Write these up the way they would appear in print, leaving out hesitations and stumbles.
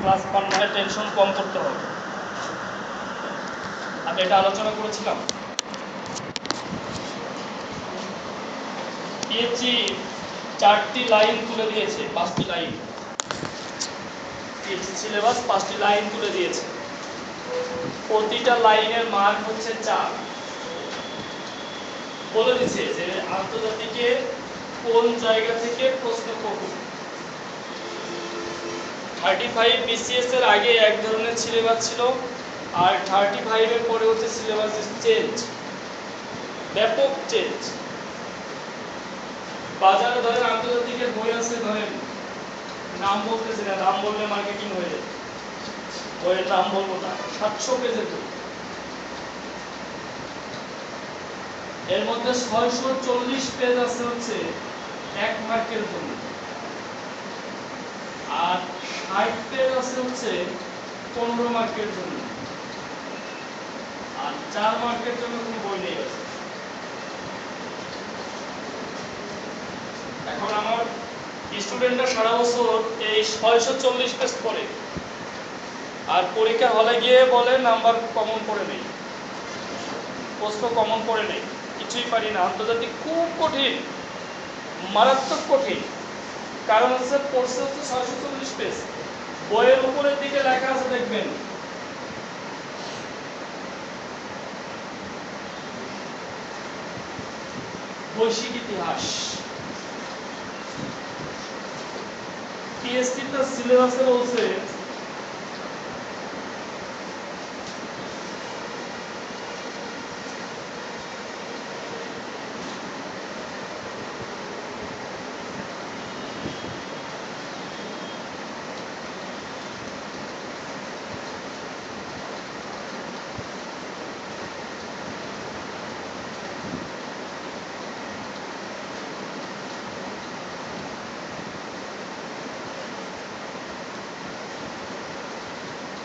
Class 1 মানে tension কম করতে হবে। আমি এটা আলোচনা করেছিলাম। পিএইচই 4টি লাইন তুলে দিয়েছে, 5টি লাইন। পিএইচই সিলেবাস 5টি লাইন তুলে দিয়েছে। প্রতিটা লাইনের মান হচ্ছে 4। বলে দিচ্ছে যে আন্তর্জাতিকে কোন জায়গা থেকে প্রশ্ন করব। 35 বিসিএস এর আগে এক ধরনের সিলেবাস ছিল, আর 35 এর পরে হচ্ছে সিলেবাস চেঞ্জ, ব্যাপক চেঞ্জ। বাজারে ধরেন আন্তর্জাতিকের বই আছে, ধরেন নাম বলতেছি না, নাম বললে মার্কেটিং হয়ে যাবে, বইয়ের নাম বলবো না, 700 পেজের বই। এর মধ্যে 640 পেজ আছে হচ্ছে 1 মার্কের জন্য, আর 60 পেজ আছে হচ্ছে 15 মার্কের জন্য, আর 4 মার্কের জন্য কোনো বই নেই আছে। এখন আমার স্টুডেন্টরা সারা বছর এই 640 পেজ পড়ে, আর পরীক্ষা হলে গিয়ে বলে নাম্বার কমন পড়ে নেই, প্রশ্ন কমন পড়ে নেই, কিছুই পারি না। আন্তর্জাতিক খুব কঠিন, মারাত্মক কঠিন। কারণ হচ্ছে পড়ছে হচ্ছে 640 পেজ। বইয়ের উপরের দিকে লেখা আছে দেখবেন, বৈশ্বিক ইতিহাস। পিএসসি তার সিলেবাসে বলছে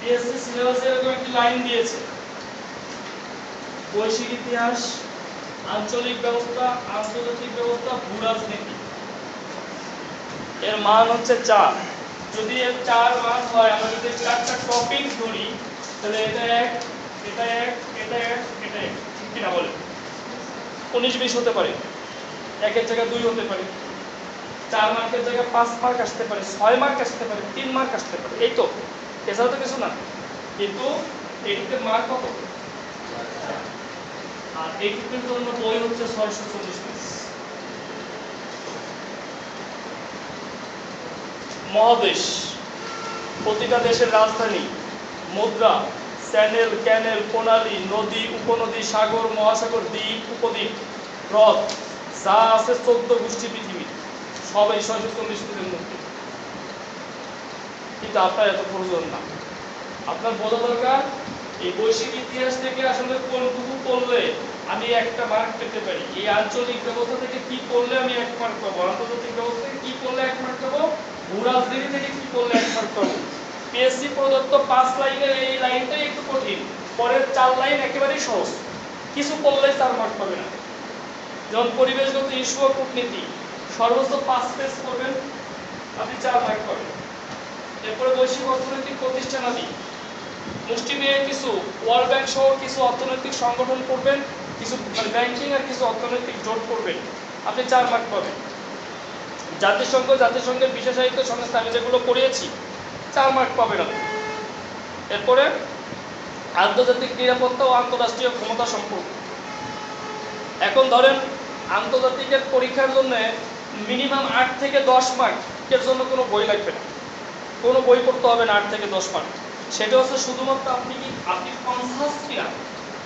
পিএসসি সিলেবাসে এরকম একটি লাইন দিয়েছে, বৈশ্বিক ইতিহাস, আঞ্চলিক ব্যবস্থা, আন্তর্জাতিক ব্যবস্থা, ভূরাজনীতি। এর মান হচ্ছে 4। যদি এর 4 মান হয়, আমরা যদি 4টা টপিক ধরি, তাহলে এটা 1, এটা 1, এটা 1, এটা 1, ঠিক কিনা বলে? 19-20 হতে পারে, 1-এর জায়গায় 2 হতে পারে, 4 মার্কের জায়গায় 5 মার্ক আসতে পারে, 6 মার্ক আসতে পারে, 3 মার্ক আসতে পারে, এই তো, এছাড়া তো কিছু না। কিন্তু এইটুকুর মার্ক কত? আর এইটুকুর জন্য বই হচ্ছে 640 পেজ। মহাদেশ, প্রতিটা দেশের রাজধানী, মুদ্রা, চ্যানেল, ক্যানেল, প্রণালী, নদী, উপনদী, সাগর, মহাসাগর, দ্বীপ, উপদ্বীপ, হ্রদ, যা আছে 14 গোষ্ঠী পৃথিবী, সব এই 640 পেজের মধ্যে। কিন্তু আপনার এত প্রয়োজন না। আপনার বোঝা দরকার এই বৈশ্বিক ইতিহাস থেকে আসলে কোনটুকু পড়লে আমি একটা মার্ক পেতে পারি, এই আঞ্চলিক ব্যবস্থা থেকে কি পড়লে আমি 1 মার্ক পাবো, আন্তর্জাতিক ব্যবস্থা থেকে কি পড়লে 1 মার্ক পাবো, ভূরাজনীতি থেকে কি পড়লে 1 মার্ক পাবো। পিএসসি প্রদত্ত 5 লাইনের এই লাইনটাই একটু কঠিন, পরের 4 লাইন একেবারেই সহজ, কিছু পড়লেই 4 মার্ক পাবে না। যেমন পরিবেশগত ইস্যু ও কূটনীতি, সর্বোচ্চ 5 পেজ পড়বেন, আপনি 4 মার্ক পাবেন। এরপরে বৈশ্বিক অর্থনৈতিক প্রতিষ্ঠানাদি, মুষ্টিমেয় কিছু ওয়ার্ল্ড ব্যাংক সহ কিছু অর্থনৈতিক সংগঠন করবেন, কিছু মানে ব্যাংকিং আর কিছু অর্থনৈতিক জোট করবেন, আপনি 4 মার্ক পাবেন। জাতিসংঘের বিশেষায়িত সংস্থা আমি যেগুলো পড়িয়েছি, 4 মার্ক পাবেন আপনি। এরপরে আন্তর্জাতিক নিরাপত্তা ও আন্তঃরাষ্ট্রীয় ক্ষমতা সম্পর্ক। এখন ধরেন আন্তর্জাতিকের পরীক্ষার জন্য মিনিমাম 8 থেকে 10 মার্কের জন্য কোনো বই লাগবে না, কোনো বই পড়তে হবে না 8 থেকে 10 মার্ক। সেটা হচ্ছে শুধুমাত্র আপনি কনসাস কিনা।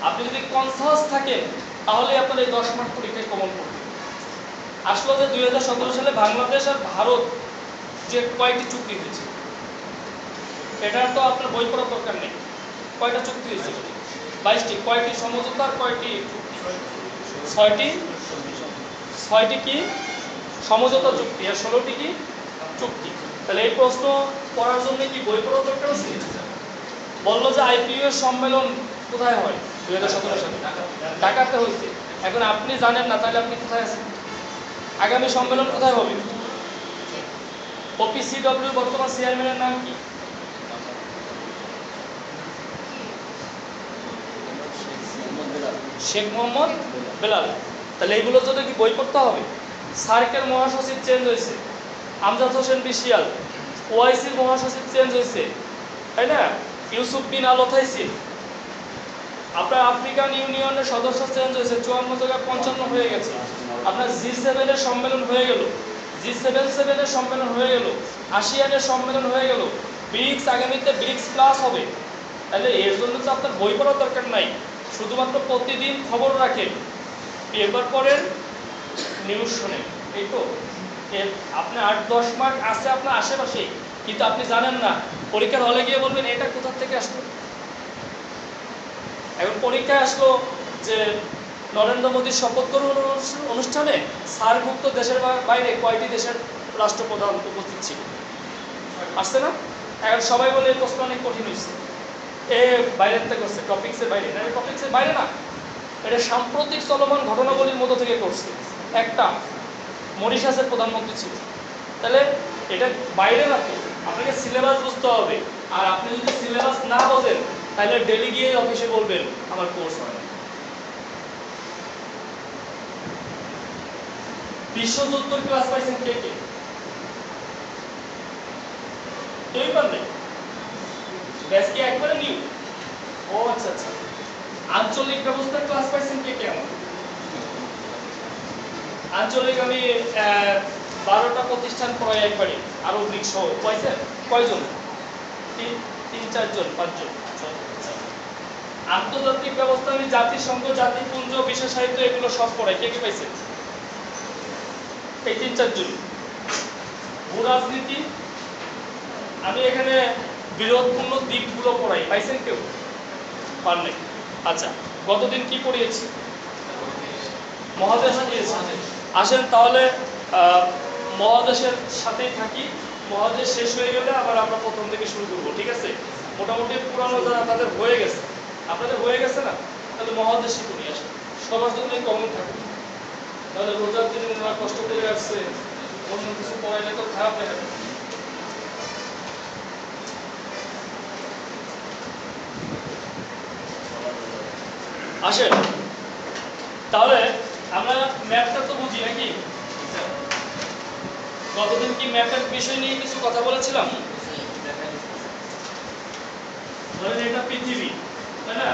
আপনি যদি কনসাস থাকেন তাহলে আপনার এই 10 মার্ক পরীক্ষায় কমন পড়বে। আসলে যে 2017 সালে বাংলাদেশ আর ভারত যে কয়েকটি চুক্তি হয়েছে, এটা তো আপনার বই পড়ার দরকার নেই। কয়টা চুক্তি হয়েছে? 22টি। কয়টি সমঝোতা আর কয়টি চুক্তি? 6টি কি সমঝোতা চুক্তি আর 16টি কি চুক্তি। তাহলে এই প্রশ্ন পড়ার জন্য কি বই পড়ার দরকার আছে? বললো যে আইপিইউ এর সম্মেলন কোথায় হয় 2017 সালে? ঢাকাতে হয়েছে। এখন আপনি জানেন না, তাহলে আপনি কোথায় আছেন? আগামী সম্মেলন কোথায় হবে? ওপিসিডব্লিউ বর্তমান চেয়ারম্যানের নাম কি? শেখ মোহাম্মদ বেলাল। তাহলে এইগুলো যদি কি বই পড়তে হবে? সার্কের মহাসচিব চেঞ্জ হয়েছে, আমজাদ হোসেন বিশিয়াল। ওআইসির মহাসচিব চেঞ্জ হয়েছে, তাই না? ইউসুফ বিন আল ওথাইসিন। আপনার আফ্রিকান ইউনিয়নের সদস্য চেঞ্জ হয়েছে, 54 জায়গায় 55 হয়ে গেছে। আপনার G7 এর সম্মেলন হয়ে গেল, G77 এর সম্মেলন হয়ে গেল, আসিয়ানের সম্মেলন হয়ে গেল, ব্রিক্স আগামীতে ব্রিক্স প্লাস হবে। তাহলে এর জন্য তো আপনার বই পড়ার দরকার নাই, শুধুমাত্র প্রতিদিন খবর রাখেন, পেপার পড়েন, নিউজ শোনেন, এই তো। আপনি 8-10 মার্ক আছে আপনার আশেপাশেই, কিন্তু আপনি জানেন না। পরীক্ষার হলে গিয়ে বলবেন এটা কোথা থেকে আসলো। এখন পরীক্ষায় আসলো যে নরেন্দ্র মোদীর শপথ গ্রহণ অনুষ্ঠানে সার্কভুক্ত দেশের বাইরে কয়টি দেশের রাষ্ট্রপ্রধান উপস্থিত ছিল? আসছে না? এখন সবাই বলে এই প্রশ্ন অনেক কঠিন হয়েছে, এ বাইরের থেকে করছে, টপিক্সের বাইরে না। টপিক্সের বাইরে না, এটা সাম্প্রতিক চলমান ঘটনাবলীর মধ্য থেকে করছে। একটা মরিশাসের প্রধানমন্ত্রী ছিল, তাহলে এটা বাইরে না তো, আপনাকে সিলেবাস বুঝতে হবে। আর আপনি যদি সিলেবাস না বোঝেন তাহলে ডেলি গিয়ে অফিসে বলবেন আমার কোর্স হয় না। বিশ্বযুদ্ধের ক্লাস পাইছেন কে কে? কেউই পান নাই? ব্যাস কি একবারে নিউ? ও আচ্ছা আচ্ছা। আঞ্চলিক ব্যবস্থার ক্লাস পাইছেন কে কে? আমার আঞ্চলিক আমি 12টা প্রতিষ্ঠান পড়াই একবারে, আরো গ্রিক সহ। পাইছেন কয়জন? 3-4 জন, 5 জন। আন্তর্জাতিক ব্যবস্থা আমি জাতিসংঘ, জাতিপুঞ্জ, বিশ্ব সাহিত্য এগুলো সব পড়াই। কে কে পাইছেন? এই 3-4 জন। ভূরাজনীতি আমি এখানে বিরোধপূর্ণ দিকগুলো পড়াই, পাইছেন কেউ? পার নাই। আচ্ছা, গতদিন কি পড়িয়েছি? মহাদেশ দিয়েছে। আসেন তাহলে মহাদেশের সাথেই থাকি। মহাদেশ শেষ হয়ে গেলে আবার আমরা প্রথম থেকে শুরু করবো, ঠিক আছে? মোটামুটি পুরানো যারা তাদের হয়ে গেছে, আপনাদের হয়ে গেছে না? তাহলে মহাদেশই করি। আসেন সবার জন্যই কমন থাকবে, তাহলে রোজার দিনে ওরা কষ্ট করে আসছে, অন্য কিছু পড়াইলে তো খারাপ দেখা যাবে। আসেন তাহলে আমরা ম্যাপটা তো বুঝি নাকি? গতদিন কি ম্যাপের বিষয় নিয়ে কিছু কথা বলেছিলাম? ধরেন এটা পৃথিবী, তাই না?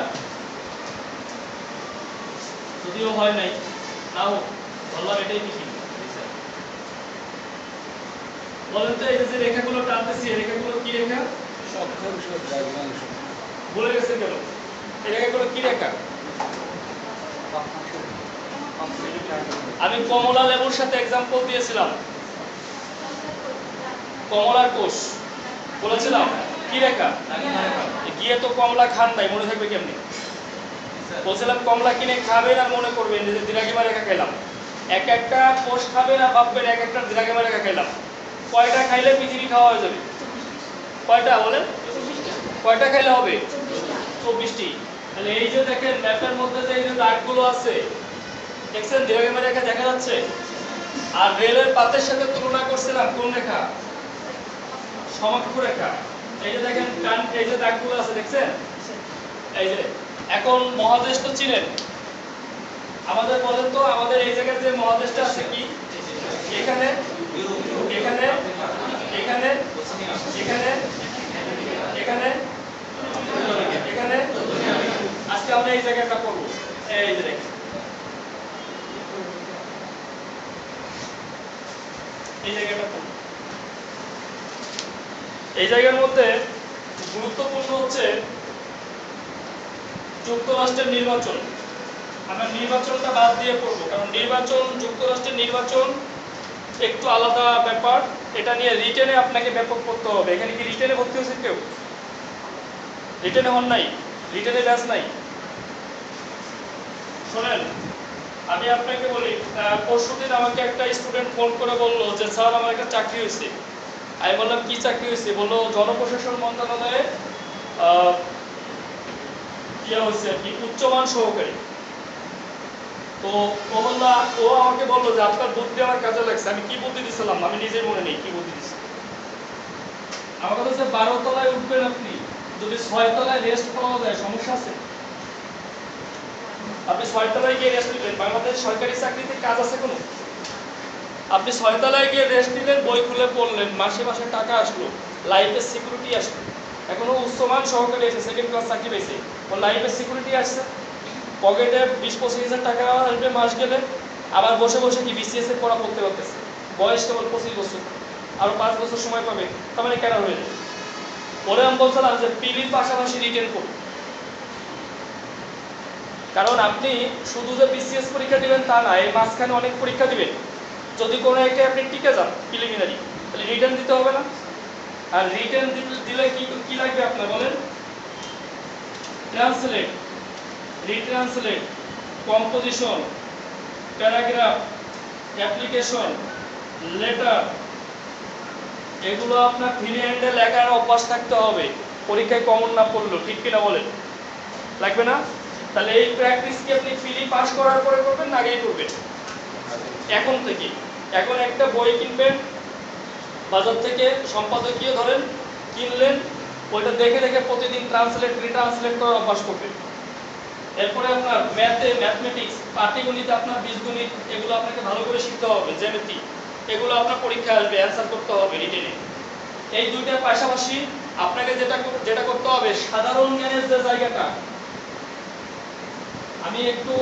যদিও হয় নাই, না হোক, বললাম এটাই পৃথিবী। বলেন তো এই যে রেখাগুলো টানতেছি, এই রেখাগুলো কি রেখা? বলে গেছে কেন? এই রেখাগুলো কি রেখা? আমি কমলা লেবুর সাথে এক্সাম্পল দিয়েছিলাম, কমলার কোষ বলেছিলাম কি রেখা? গিয়ে তো কমলা খান নাই, মনে থাকবে কেমনি? বলছিলাম কমলা কিনে খাবেন আর মনে করবেন যে দ্বিরাগিমা রেখা খেলাম। এক একটা কোষ খাবেন আর ভাববেন এক একটা দ্বিরাগিমা রেখা খেলাম। কয়টা খাইলে পৃথিবী খাওয়া হয়ে যাবে? কয়টা বলেন? কয়টা খাইলে হবে? 24টি। তাহলে এই যে দেখেন ম্যাপের মধ্যে যে এই যে দাগগুলো আছে, দেখছেন দ্বিরাগিমা রেখা দেখা যাচ্ছে? আর রেলের পাতের সাথে তুলনা করছিলাম কোন রেখা? সমাক্ষু রেখা। এই যে দেখেন এই যে দাগগুলো আছে, দেখছেন? এই যে এখন মহাদেশ তো চিনেন, আমাদের বলেন তো আমাদের এই জায়গায় যে মহাদেশটা আছে কি? এখানে, এখানে, এখানে, এখানে, এখানে, এখানে। আজকে আমরা এই জায়গাটা পড়বো। এই যে দেখেন এই জায়গাটা পড়বো। এই জায়গার মধ্যে গুরুত্বপূর্ণ হচ্ছে যুক্তরাষ্ট্রের নির্বাচন। আমরা নির্বাচনটা বাদ দিয়ে পড়বো, কারণ নির্বাচন, যুক্তরাষ্ট্রের নির্বাচন একটু আলাদা ব্যাপার। এটা নিয়ে রিটেনে আপনাকে ব্যাপক করতে হবে। এখানে কি রিটেনে ভর্তি হয়েছে কেউ? রিটেনে হন নাই? রিটেনে ব্যাচ নাই? শোনেন, আমি আপনাকে বলি, পরশুদিন আমাকে একটা স্টুডেন্ট ফোন করে বললো যে স্যার আমার একটা চাকরি হয়েছে। আমি বললাম কি চাকরি হয়েছে? বললো জনপ্রশাসন মন্ত্রণালয়ে ইয়ে হয়েছে আর কি, উচ্চমান সহকারী। তো ও আমাকে বললো যে আপনার বুদ্ধি আমার কাজে লাগছে। আমি কি বুদ্ধি দিছিলাম আমি নিজেই মনে নেই কি বুদ্ধি দিচ্ছি। আমার কথা হচ্ছে 12 তলায় উঠবেন আপনি, যদি 6 তলায় রেস্ট পাওয়া যায় সমস্যা আছে? আপনি 6 তলায় গিয়ে রেস্ট নিলেন, বাংলাদেশ সরকারি চাকরিতে কাজ আছে কোনো? আপনি 6 তলায় গিয়ে রেস্ট নিলেন, বই খুলে পড়লেন, মাসে মাসে টাকা আসলো, লাইফের সিকিউরিটি আসলো। এখনো উচ্চমান সহকারী আছে, সেকেন্ড ক্লাস চাকরি পেয়েছে, ওর লাইফের সিকিউরিটি আসছে, পকেটে 20-25 হাজার টাকা আসবে মাস গেলে, আবার বসে বসে কি বিসিএস এর পড়া পড়তে পারতেছে, বয়স কেবল 25 বছর, আরো 5 বছর সময় পাবে, তার মানে কেন হয়ে যাবে। ওরে আমি বলছিলাম যে পিলির পাশাপাশি রিটেন করুন, কারণ আপনি শুধু যে বিসিএস পরীক্ষা দিবেন তা না, এই মাঝখানে অনেক পরীক্ষা দিবেন। যদি কোনো একটা আপনি টিকে যান প্রিলিমিনারি, তাহলে রিটার্ন দিতে হবে না? আর রিটার্ন দিলে কি কি লাগবে আপনার বলেন? Translate, retranslate, composition, paragraph, application, letter, এগুলো আপনার ফ্রি হ্যান্ডে লেখার অভ্যাস থাকতে হবে, পরীক্ষায় কমন না পড়লো, ঠিক কিনা বলেন? লাগবে না? তাহলে এই প্র্যাকটিস কি আপনি ফ্রি পাস করার পরে করবেন না আগেই করবেন? এখন থেকে। এখন একটা বই কিনবেন বাজার থেকে, সম্পাদকীয় ধরেন কিনলেন, ওইটা দেখে দেখে প্রতিদিন ট্রান্সলেট রিট্রান্সলেট করার অভ্যাস করবেন। এরপরে আপনার ম্যাথমেটিক্স, পাটিগণিত, আপনার বীজগণিত, এগুলো আপনাকে ভালো করে শিখতে হবে, জ্যামিতি, এগুলো আপনার পরীক্ষায় আসবে, অ্যান্সার করতে হবে রিটেনে। এই দুইটার পাশাপাশি আপনাকে যেটা করতে হবে, সাধারণ জ্ঞানের যে জায়গাটা, আমি একটু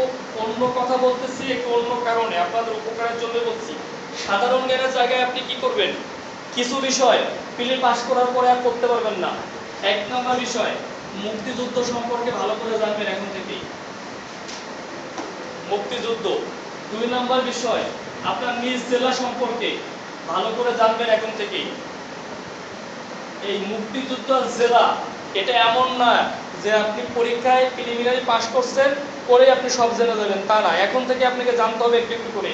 অন্য কথা বলতেছি, একটু অন্য কারণে আপনাদের উপকারের জন্য বলছি। সাধারণ জ্ঞানের জায়গায় আপনি কি করবেন, কিছু বিষয় পিলি পাস করার পরে আর করতে পারবেন না। 1 নম্বর বিষয়, মুক্তিযুদ্ধ সম্পর্কে ভালো করে জানবেন এখন থেকেই, মুক্তিযুদ্ধ। 2 নম্বর বিষয়, আপনার নিজ জেলা সম্পর্কে ভালো করে জানবেন এখন থেকেই। এই মুক্তিযুদ্ধ জেলা, এটা এমন না যে আপনি পরীক্ষায় প্রিলিমিনারি পাস করছেন পরে আপনি সব জেনে যাবেন, তা না। এখন থেকে আপনাকে জানতে হবে একটু একটু করে।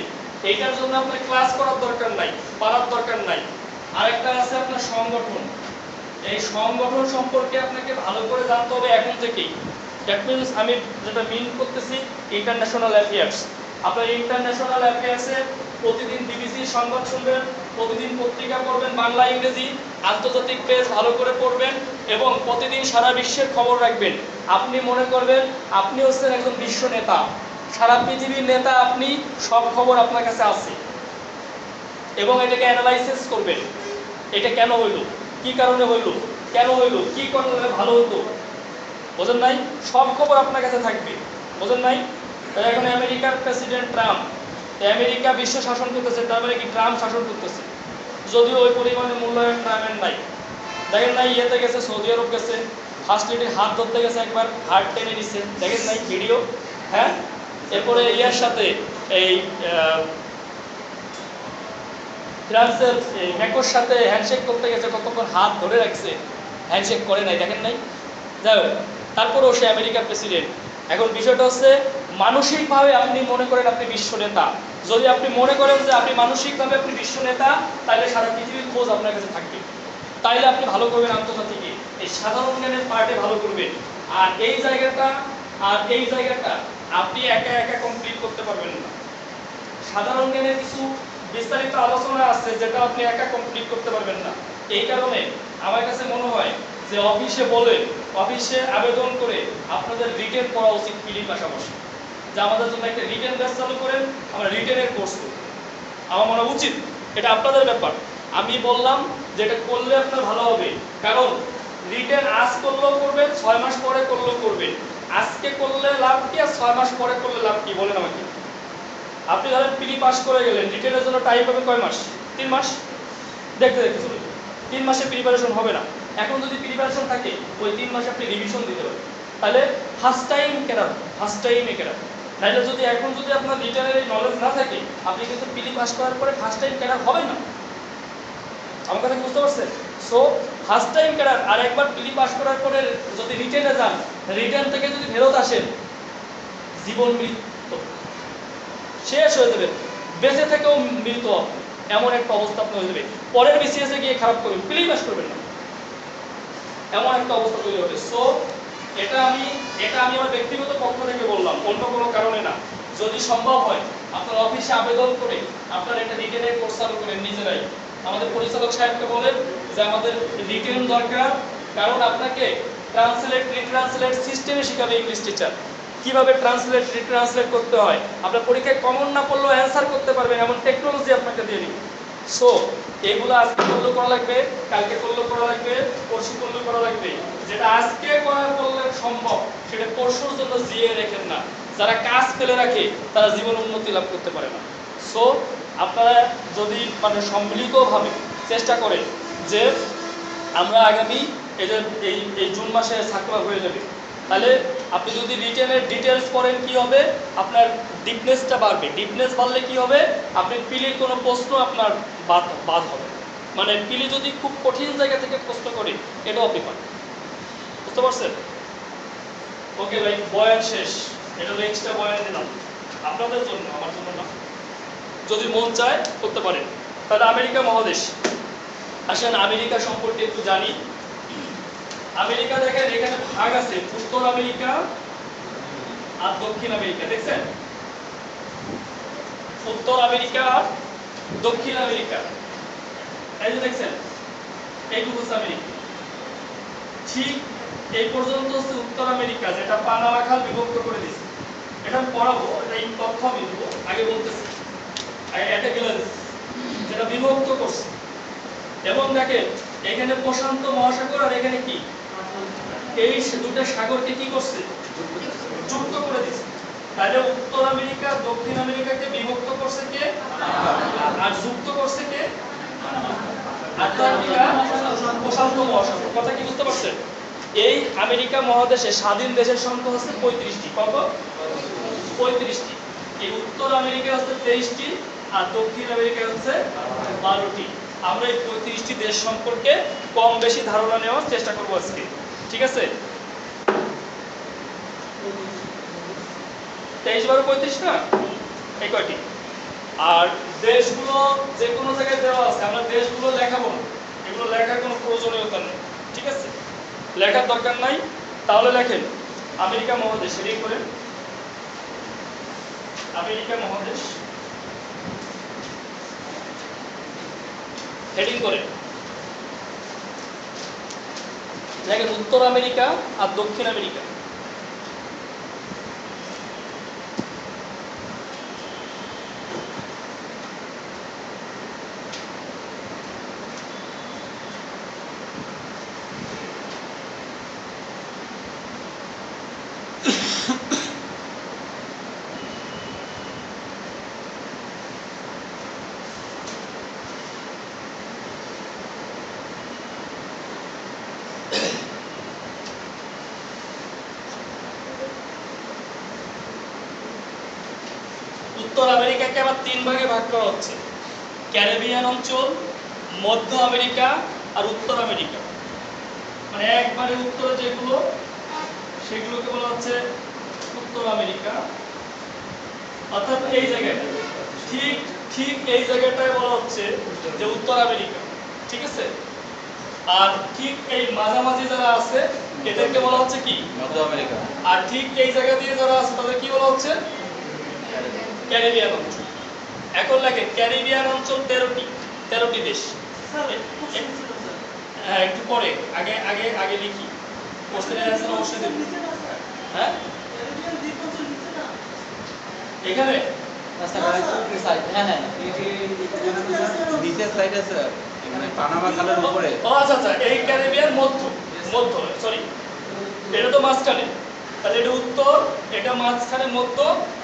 এইটার জন্য আপনার ক্লাস করার দরকার নাই, পড়ার দরকার নাই। আরেকটা আছে আপনার সংগঠন, এই সংগঠন সম্পর্কে আপনাকে ভালো করে জানতে হবে এখন থেকেই। দ্যাট মিনস আমি যেটা মিন করতেছি, ইন্টারন্যাশনাল অ্যাফেয়ার্স। আপনার ইন্টারন্যাশনাল অ্যাফেয়ার্সে প্রতিদিন বিবিসি সংবাদ শুনবেন, প্রতিদিন পত্রিকা পড়বেন, বাংলা ইংরেজি, আন্তর্জাতিক পেজ ভালো করে পড়বেন এবং প্রতিদিন সারা বিশ্বের খবর রাখবেন। আপনি মনে করবেন আপনি হচ্ছেন একজন বিশ্ব নেতা, সারা পৃথিবীর নেতা আপনি, সব খবর আপনার কাছে আছে এবং এটাকে অ্যানালাইসিস করবেন। এটা কেন হইল, কি কারণে হইল, কেন হইল, কি করলে ভালো হতো, বোঝেন নাই? সব খবর আপনার কাছে থাকবে, বোঝেন নাই? এখন আমেরিকার প্রেসিডেন্ট ট্রাম্প, আমেরিকা বিশ্ব শাসন করতেছে, তার মানে কি ট্রাম্প শাসন করতেছে, যদিও ওই পরিমাণে মূল্যায়ন ট্রাম্পের নাই। দেখেন নাই, ইয়েতে গেছে, সৌদি আরব গেছে, ফার্স্ট লেডির হাত ধরতে গেছে, একবার হাত টেনে নিচ্ছে, দেখেন নাই ভিডিও? হ্যাঁ। এরপরে ইয়ার সাথে এই ফ্রান্সের ম্যাকোর সাথে হ্যান্ডশেক করতে গেছে, কতক্ষণ হাত ধরে রাখছে, হ্যান্ডশেক করে নাই, দেখেন নাই? যাই হোক, তারপরেও সে আমেরিকার প্রেসিডেন্ট। এখন বিষয়টা হচ্ছে, মানসিকভাবে আপনি মনে করেন আপনি বিশ্ব নেতা, যদি আপনি মনে করেন যে আপনি মানসিকভাবে আপনি বিশ্ব নেতা, তাহলে সারা পৃথিবীর খোঁজ আপনার কাছে থাকবে, তাইলে আপনি ভালো করবেন আন্তর্জাতিকে, এই সাধারণ জ্ঞানের পার্টে ভালো করবেন। আর এই জায়গাটা আপনি একা একা কমপ্লিট করতে পারবেন না। সাধারণ জ্ঞানের কিছু বিস্তারিত আলোচনা আছে যেটা আপনি একা কমপ্লিট করতে পারবেন না। এই কারণে আমার কাছে মনে হয় যে অফিসে আবেদন করে আপনাদের রিটেন করা উচিত পিলির পাশাপাশি, যে আমাদের জন্য একটা রিটেন ব্যাচ চালু করেন, আমরা রিটেনের কোর্স করি, আমার মনে উচিত। এটা আপনাদের ব্যাপার, আমি বললাম যে এটা করলে আপনার ভালো হবে। কারণ রিটেন আজ করলেও করবেন, 6 মাস পরে করলেও করবেন। আজকে করলে লাভ কি আর 6 মাস পরে করলে লাভ কি, বলেন আমাকে? আপনি ধরেন প্রি পাস করে গেলেন, রিটেনের জন্য টাইম পাবেন কয় মাস? 3 মাস। দেখতে দেখতে চলে 3 মাসে প্রিপারেশন হবে না। এখন যদি প্রিপারেশন থাকে, ওই 3 মাসে আপনি রিভিশন দিতে পারেন, তাহলে ফার্স্ট টাইমে কেনা। নাহলে যদি এখন যদি আপনার রিটেনের নলেজ না থাকে, আপনি কিন্তু প্রি পাস করার পরে ফার্স্ট টাইম কেনার হবেন না। আমার কথা বুঝতে পারছেন? সো ফার্স্ট টাইম কেনার, আর একবার প্রি পাস করার পরে যদি রিটেনে যান, রিটেন থেকে যদি ফেরত আসেন, জীবন মৃত্যু শেষ হয়ে যাবে, বেঁচে থেকেও মৃত, এমন একটা অবস্থা আপনার হয়ে যাবে। পরের বিসিএস এ গিয়ে খারাপ করবেন, প্লি পাস করবেন না, এমন একটা অবস্থা তৈরি হবে। সো এটা আমি আমার ব্যক্তিগত পক্ষ থেকে বললাম, অন্য কোনো কারণে না। যদি সম্ভব হয় আপনার অফিসে আবেদন করে আপনার একটা রিটেনের কোর্স চালু করেন নিজেরাই। আমাদের পরিচালক সাহেবকে বলেন যে আমাদের রিটেন দরকার, কারণ আপনাকে ট্রান্সলেট রিট্রান্সলেট সিস্টেমে শিখাবে ইংলিশ টিচার, কিভাবে ট্রান্সলেট রিট্রান্সলেট করতে হয়, আপনার পরীক্ষায় কমন না পড়লেও অ্যান্সার করতে পারবেন এমন টেকনোলজি আপনাকে দিয়ে দিব। সো এগুলো আজকে করলেও করা লাগবে, কালকে করলেও করা লাগবে, পরশু করলেও করা লাগবে। যেটা আজকে করলে সম্ভব সেটা পরশুর জন্য জিয়ে রেখেন না। যারা কাজ ফেলে রাখে তারা জীবন উন্নতি লাভ করতে পারে না। সো আপনারা যদি মানে সম্মিলিতভাবে চেষ্টা করেন যে আমরা আগামী এই জুন মাসে সার্কুলার হয়ে যাবে, তাহলে আপনি যদি রিটেনের ডিটেলস পড়েন কি হবে, আপনার ডিপনেসটা বাড়বে। ডিপনেস বাড়লে কি হবে, আপনি পিলির কোনো প্রশ্ন আপনার বাদ হবে। মানে পিলি যদি খুব কঠিন জায়গা থেকে প্রশ্ন করে এটাও আপনি পারেন। বুঝতে পারছেন? ওকে ভাই, বয়ান শেষ। এটা হলো এক্সট্রা বয়ান দিলাম আপনাদের জন্য, আমার জন্য না। যদি মন চায় করতে পারেন। তাহলে আমেরিকা মহাদেশ, আসেন আমেরিকা সম্পর্কে একটু জানি। আমেরিকা দেখেন এখানে ভাগ আছে, উত্তর আমেরিকা আর দক্ষিণ আমেরিকা। দেখছেন উত্তর আমেরিকা আর দক্ষিণ আমেরিকা, এই যে দেখছেন এইটুকু হচ্ছে আমেরিকা। ঠিক এই পর্যন্ত হচ্ছে উত্তর আমেরিকা, যেটা পানামা খাল বিভক্ত করে দিয়েছে। এটা আমি পড়াবো, এটা এই তথ্য আমি দেবো, আগে বলতেছি এটা গেলে যেটা বিভক্ত করছে। এবং দেখেন এখানে প্রশান্ত মহাসাগর আর এখানে কি এই দুটো সাগরকে কি করছে, যুক্ত করে দিচ্ছে। তাহলে উত্তর আমেরিকা দক্ষিণ আমেরিকাকে বিভক্ত করছে কে, আর যুক্ত করছে কে, আটলান্টিকা প্রশান্ত মহাসাগর। কথা কি বুঝতে পারছেন? এই আমেরিকা মহাদেশে স্বাধীন দেশের সংখ্যা হচ্ছে 35টি। কত? 35টি। এই উত্তর আমেরিকা হচ্ছে 23টি আর দক্ষিণ আমেরিকা হচ্ছে 12টি। আমরা এই 35টি দেশ সম্পর্কে কম বেশি ধারণা নেওয়ার চেষ্টা করবো আজকে, ঠিক আছে? 23 12 35 না, এই কয়টি। আর দেশগুলো যে কোনো জায়গায় দেওয়া আছে, আমরা দেশগুলো লেখাবো না, এগুলো লেখার কোনো প্রয়োজনীয়তা নেই, ঠিক আছে? লেখার দরকার নাই। তাহলে লেখেন আমেরিকা মহাদেশ, হেডিং করেন আমেরিকা মহাদেশ, হেডিং করে দেখেন উত্তর আমেরিকা আর দক্ষিণ আমেরিকা। উত্তর আমেরিকাকে আবার 3 ভাগে ভাগ করা হচ্ছে, ক্যারিবিয়ান অঞ্চল, মধ্য আমেরিকা আর উত্তর আমেরিকা। মানে একবারে উত্তরে যেগুলো সেগুলোকে বলা হচ্ছে উত্তর আমেরিকা, অর্থাৎ এই জায়গাটা ঠিক ঠিক এই জায়গাটায় বলা হচ্ছে যে উত্তর আমেরিকা, ঠিক আছে? আর ঠিক এই মাঝামাঝি যারা আছে এদেরকে বলা হচ্ছে কি, মধ্য আমেরিকা। আর ঠিক এই জায়গা দিয়ে যারা আছে তাদের কি বলা হচ্ছে, ক্যারিবিয়ান অঞ্চল। এখন লেখেন ক্যারিবিয়ান অঞ্চল 13টি দেশ। হ্যাঁ একটু পরে, আগে আগে আগে লিখি, কোশ্চেনের অ্যানসার অবশ্যই দেব। হ্যাঁ এখানে নিচের সাইড আছে মানে পানামা খালের উপরে। ও আচ্ছা আচ্ছা, এই ক্যারিবিয়ান মধ্য, সরি এটা তো মাঝখানে, তাহলে এটা উত্তর, এটা মাঝখানে মধ্য,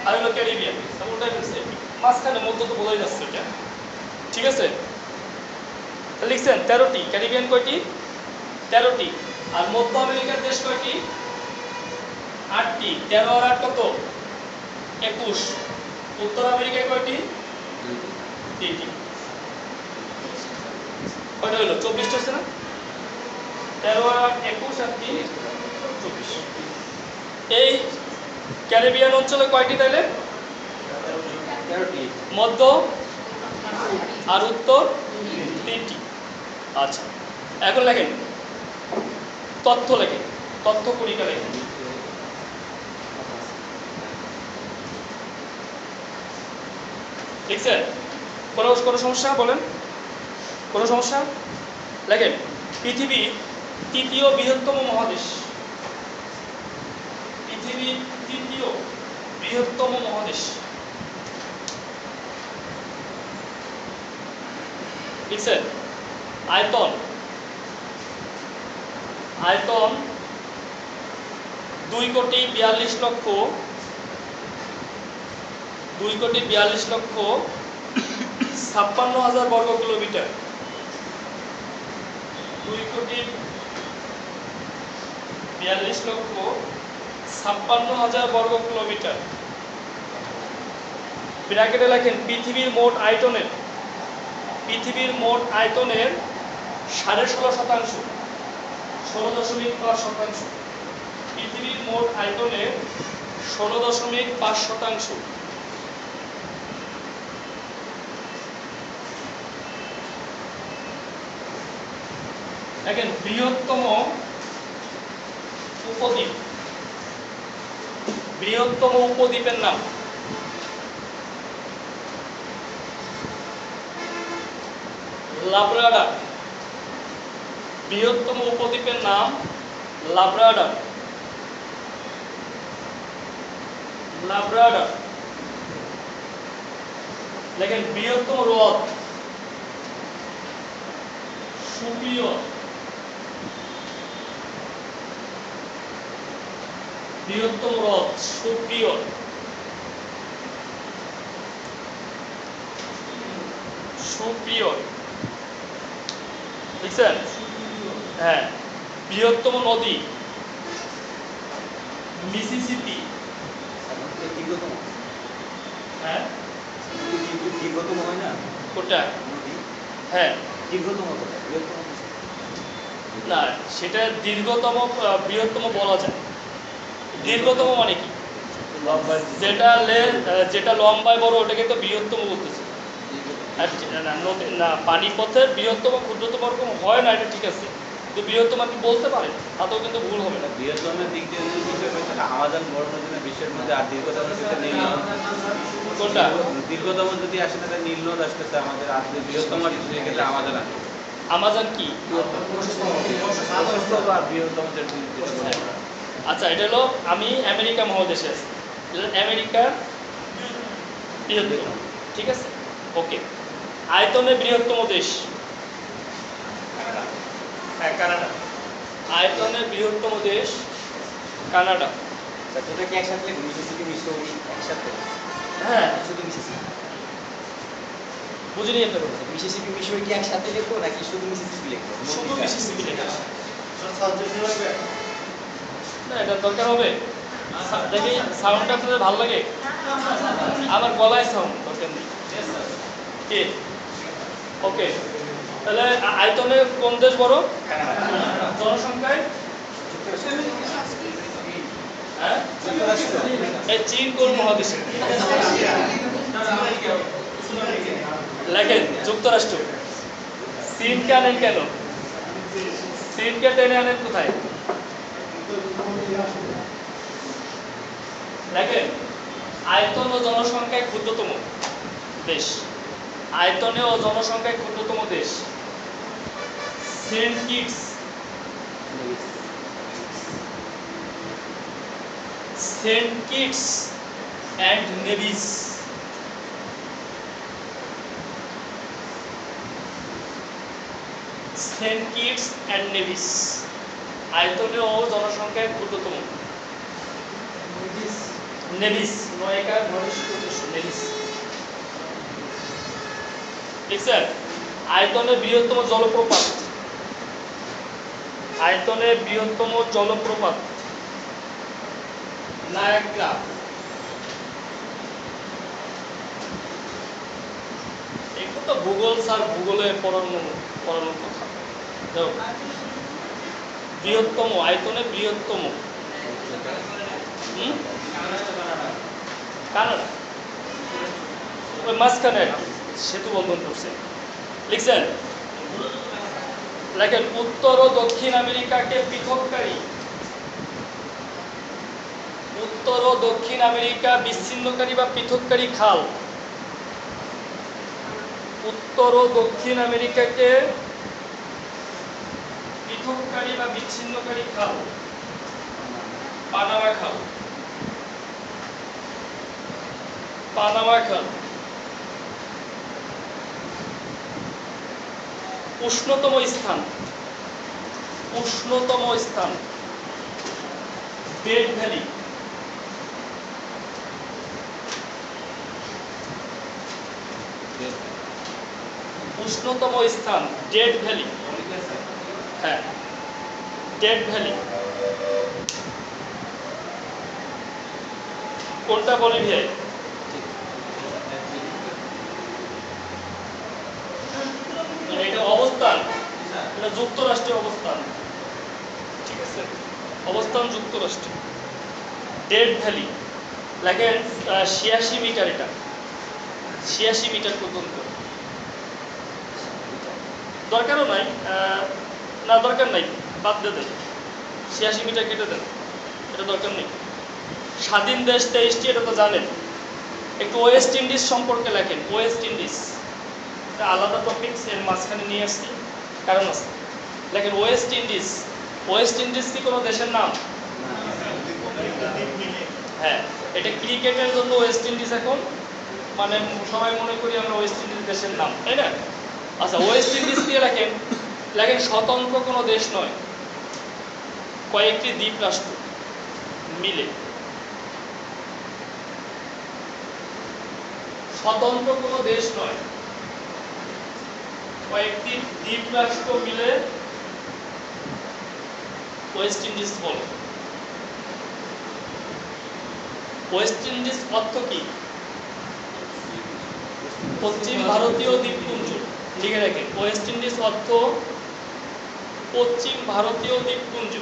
আর হলো ক্যারিবিয়ান। ওটাই বলছে মাঝখানে মধ্য, তো বোঝাই যাচ্ছে এটা, ঠিক আছে? লিখছেন 13টি। ক্যারিবিয়ান কয়টি? 13টি। আর মধ্য আমেরিকার দেশ কয়টি? 8টি। 13 আর 8 কত? 21। উত্তর আমেরিকায় কয়টি? 3টি। কয়টা হলো? 24টা হচ্ছে না? 13 আর 21 আর 3 24। এই ক্যারিবিয়ান অঞ্চলে কয়টি তাইলে? 13টি। মধ্য আর উত্তর 3টি। আচ্ছা এখন লেখেন তথ্য, লেখেন তথ্য পরীক্ষা লেখেন। লিখছেন? কোনো সমস্যা বলেন? কোনো সমস্যা? লেখেন পৃথিবীর 3য় বৃহত্তম মহাদেশ, পৃথিবীর তৃতীয় বৃহত্তম মহাদেশ। লিখছেন? আয়তন আয়তন 2,42,56,000 বর্গ কিলোমিটার। 2,42,56,000 বর্গ কিলোমিটার। ব্র্যাকেটে লেখেন পৃথিবীর মোট আয়তনের 16.5%। 16.5%। পৃথিবীর মোট আয়তনের 16.5%। দেখেন বৃহত্তম উপদ্বীপ। বৃহত্তম উপদ্বীপের নাম লাব্রাডার। বৃহত্তম উপদ্বীপের নাম লাব্রাডার। লাব্রাডার। দেখেন বৃহত্তম হ্রদ সুপিরিয়র। বৃহত্তম হ্রদ সুপিরিয়র। সুপিরিয়র বুঝছেন? হ্যাঁ। বৃহত্তম নদী মিসিসিপি। দীর্ঘতম। হ্যাঁ দীর্ঘতম হয় না কোনটা? নদী? হ্যাঁ দীর্ঘতম কোথায়? বৃহত্তম না, সেটা দীর্ঘতম বৃহত্তম বলা যায়। দীর্ঘতম মানে কি? লম্বা যেটা লম্বায় বড় ওটাকে তো বৃহত্তম বলতেছে। আর না পানিপথের বৃহত্তম ক্ষুদ্রতম এরকম হয় না, এটা ঠিক আছে, তো বৃহত্তম আপনি বলতে পারেন, তাতেও কিন্তু ভুল হবে না। বৃহত্তমের দিক দিয়ে যদি বিষয় হয় তাহলে আমাজন বড় নদী না বিশ্বের মধ্যে, আর দীর্ঘতম যেটা নীল নদ। কোনটা? দীর্ঘতম যদি আসে তাহলে নীল নদ আসতেছে আমাদের, আর বৃহত্তম সেক্ষেত্রে আমাজন আসে। আমাজন কি? আর বৃহত্তম যেটা আচ্ছা, এটা হলো আমি আমেরিকা মহাদেশে আছি, আমেরিকার বৃহত্তম, ঠিক আছে, ওকে। আয়তনে বৃহত্তম দেশ হ্যাঁ কানাডা। আয়তনে বৃহত্তম দেশ কানাডা। তোটা কি একসাথে লিখবো? মিসিসিপি মিসৌরি একসাথে? হ্যাঁ শুধু মিসিসিপি? বুঝিনি আপনার কথা। মিসিসিপি মিসৌরি কি একসাথে লিখবো নাকি শুধু মিসিসিপি লিখবো? শুধু মিসিসিপি লেখা না, এটা দরকার হবে। দেখি সাউন্ডটা আপনাদের ভালো লাগে? আমার গলায় সাউন্ড দরকার নেই। কে? ওকে, তাহলে আয়তনে কোন দেশ বড়? জনসংখ্যায়? হ্যাঁ, এই চীন কোন মহাদেশে? লেখেন যুক্তরাষ্ট্র। চীনকে আনেন কেন? চীনকে টেনে আনেন কোথায়? দেখেন আয়তন ও জনসংখ্যায় ক্ষুদ্রতম দেশ। আয়তনে ও জনসংখ্যায় ক্ষুদ্রতম দেশ Saint Kitts. Saint Kitts and Nevis. Saint Kitts and Nevis আয়তনে ও জনসংখ্যায় ক্ষুদ্রতম। নেভিস নয়কার ঘনিষ্ঠ নেভিস। দেখছেন? আয়তনে বৃহত্তম জলপ্রপাত। আয়তনে বৃহত্তম জলপ্রপাত নায়াগ্রা। এগুলো তো ভূগোল স্যার, ভূগোলে পড়ানোর কথা। বৃহত্তম আয়তনে বৃহত্তম কানাডা। ওই মাঝখানে সেতু বন্ধন করছে। লিখছেন? লেখেন উত্তর ও দক্ষিণ আমেরিকাকে পৃথককারী। উত্তর ও দক্ষিণ আমেরিকা বিচ্ছিন্নকারী বা পৃথককারী খাল। উত্তর ও দক্ষিণ আমেরিকাকে পৃথককারী বা বিচ্ছিন্নকারী খাল পানামা খাল। পানামা খাল। উষ্ণতম স্থান, উষ্ণতম স্থান ডেথ ভ্যালি। উষ্ণতম স্থান ডেথ ভ্যালি। হ্যাঁ, ডেথ ভ্যালি। কোনটা বলিভিয়ায়? এটা অবস্থান, এটা যুক্তরাষ্ট্রে অবস্থান, ঠিক আছে, অবস্থান যুক্তরাষ্ট্রে। ডেথ ভ্যালি লেখেন 86 মিটার, এটা 86 মিটার পর্যন্ত। দরকারও নাই, না দরকার নাই, বাদ দিয়ে দেন, 86 মিটার কেটে দেন, এটা দরকার নেই। স্বাধীন দেশ 23টি, এটা তো জানেন। একটু ওয়েস্ট ইন্ডিজ সম্পর্কে লেখেন, ওয়েস্ট ইন্ডিজ, এটা আলাদা টপিকস, এর মাঝখানে নিয়ে আসছি, কারণ আছে। লেখেন ওয়েস্ট ইন্ডিজ। ওয়েস্ট ইন্ডিজ কি কোনো দেশের নাম? হ্যাঁ, এটা ক্রিকেটের জন্য ওয়েস্ট ইন্ডিজ এখন, মানে সবাই মনে করি আমরা ওয়েস্ট ইন্ডিজ দেশের নাম, তাই না? আচ্ছা, ওয়েস্ট ইন্ডিজ দিয়ে লেখেন, লেখেন স্বতন্ত্র কোনো দেশ নয়, কয়েকটি দ্বীপ রাষ্ট্র মিলে। স্বতন্ত্র কোনো দেশ নয়, কয়েকটি দ্বীপ রাষ্ট্র মিলে ওয়েস্ট ইন্ডিজ বলে। ওয়েস্ট ইন্ডিজ অর্থ কি? পশ্চিম ভারতীয় দ্বীপপুঞ্জ। লিখে রাখেন, ওয়েস্ট ইন্ডিজ অর্থ পশ্চিম ভারতীয় দ্বীপপুঞ্জ।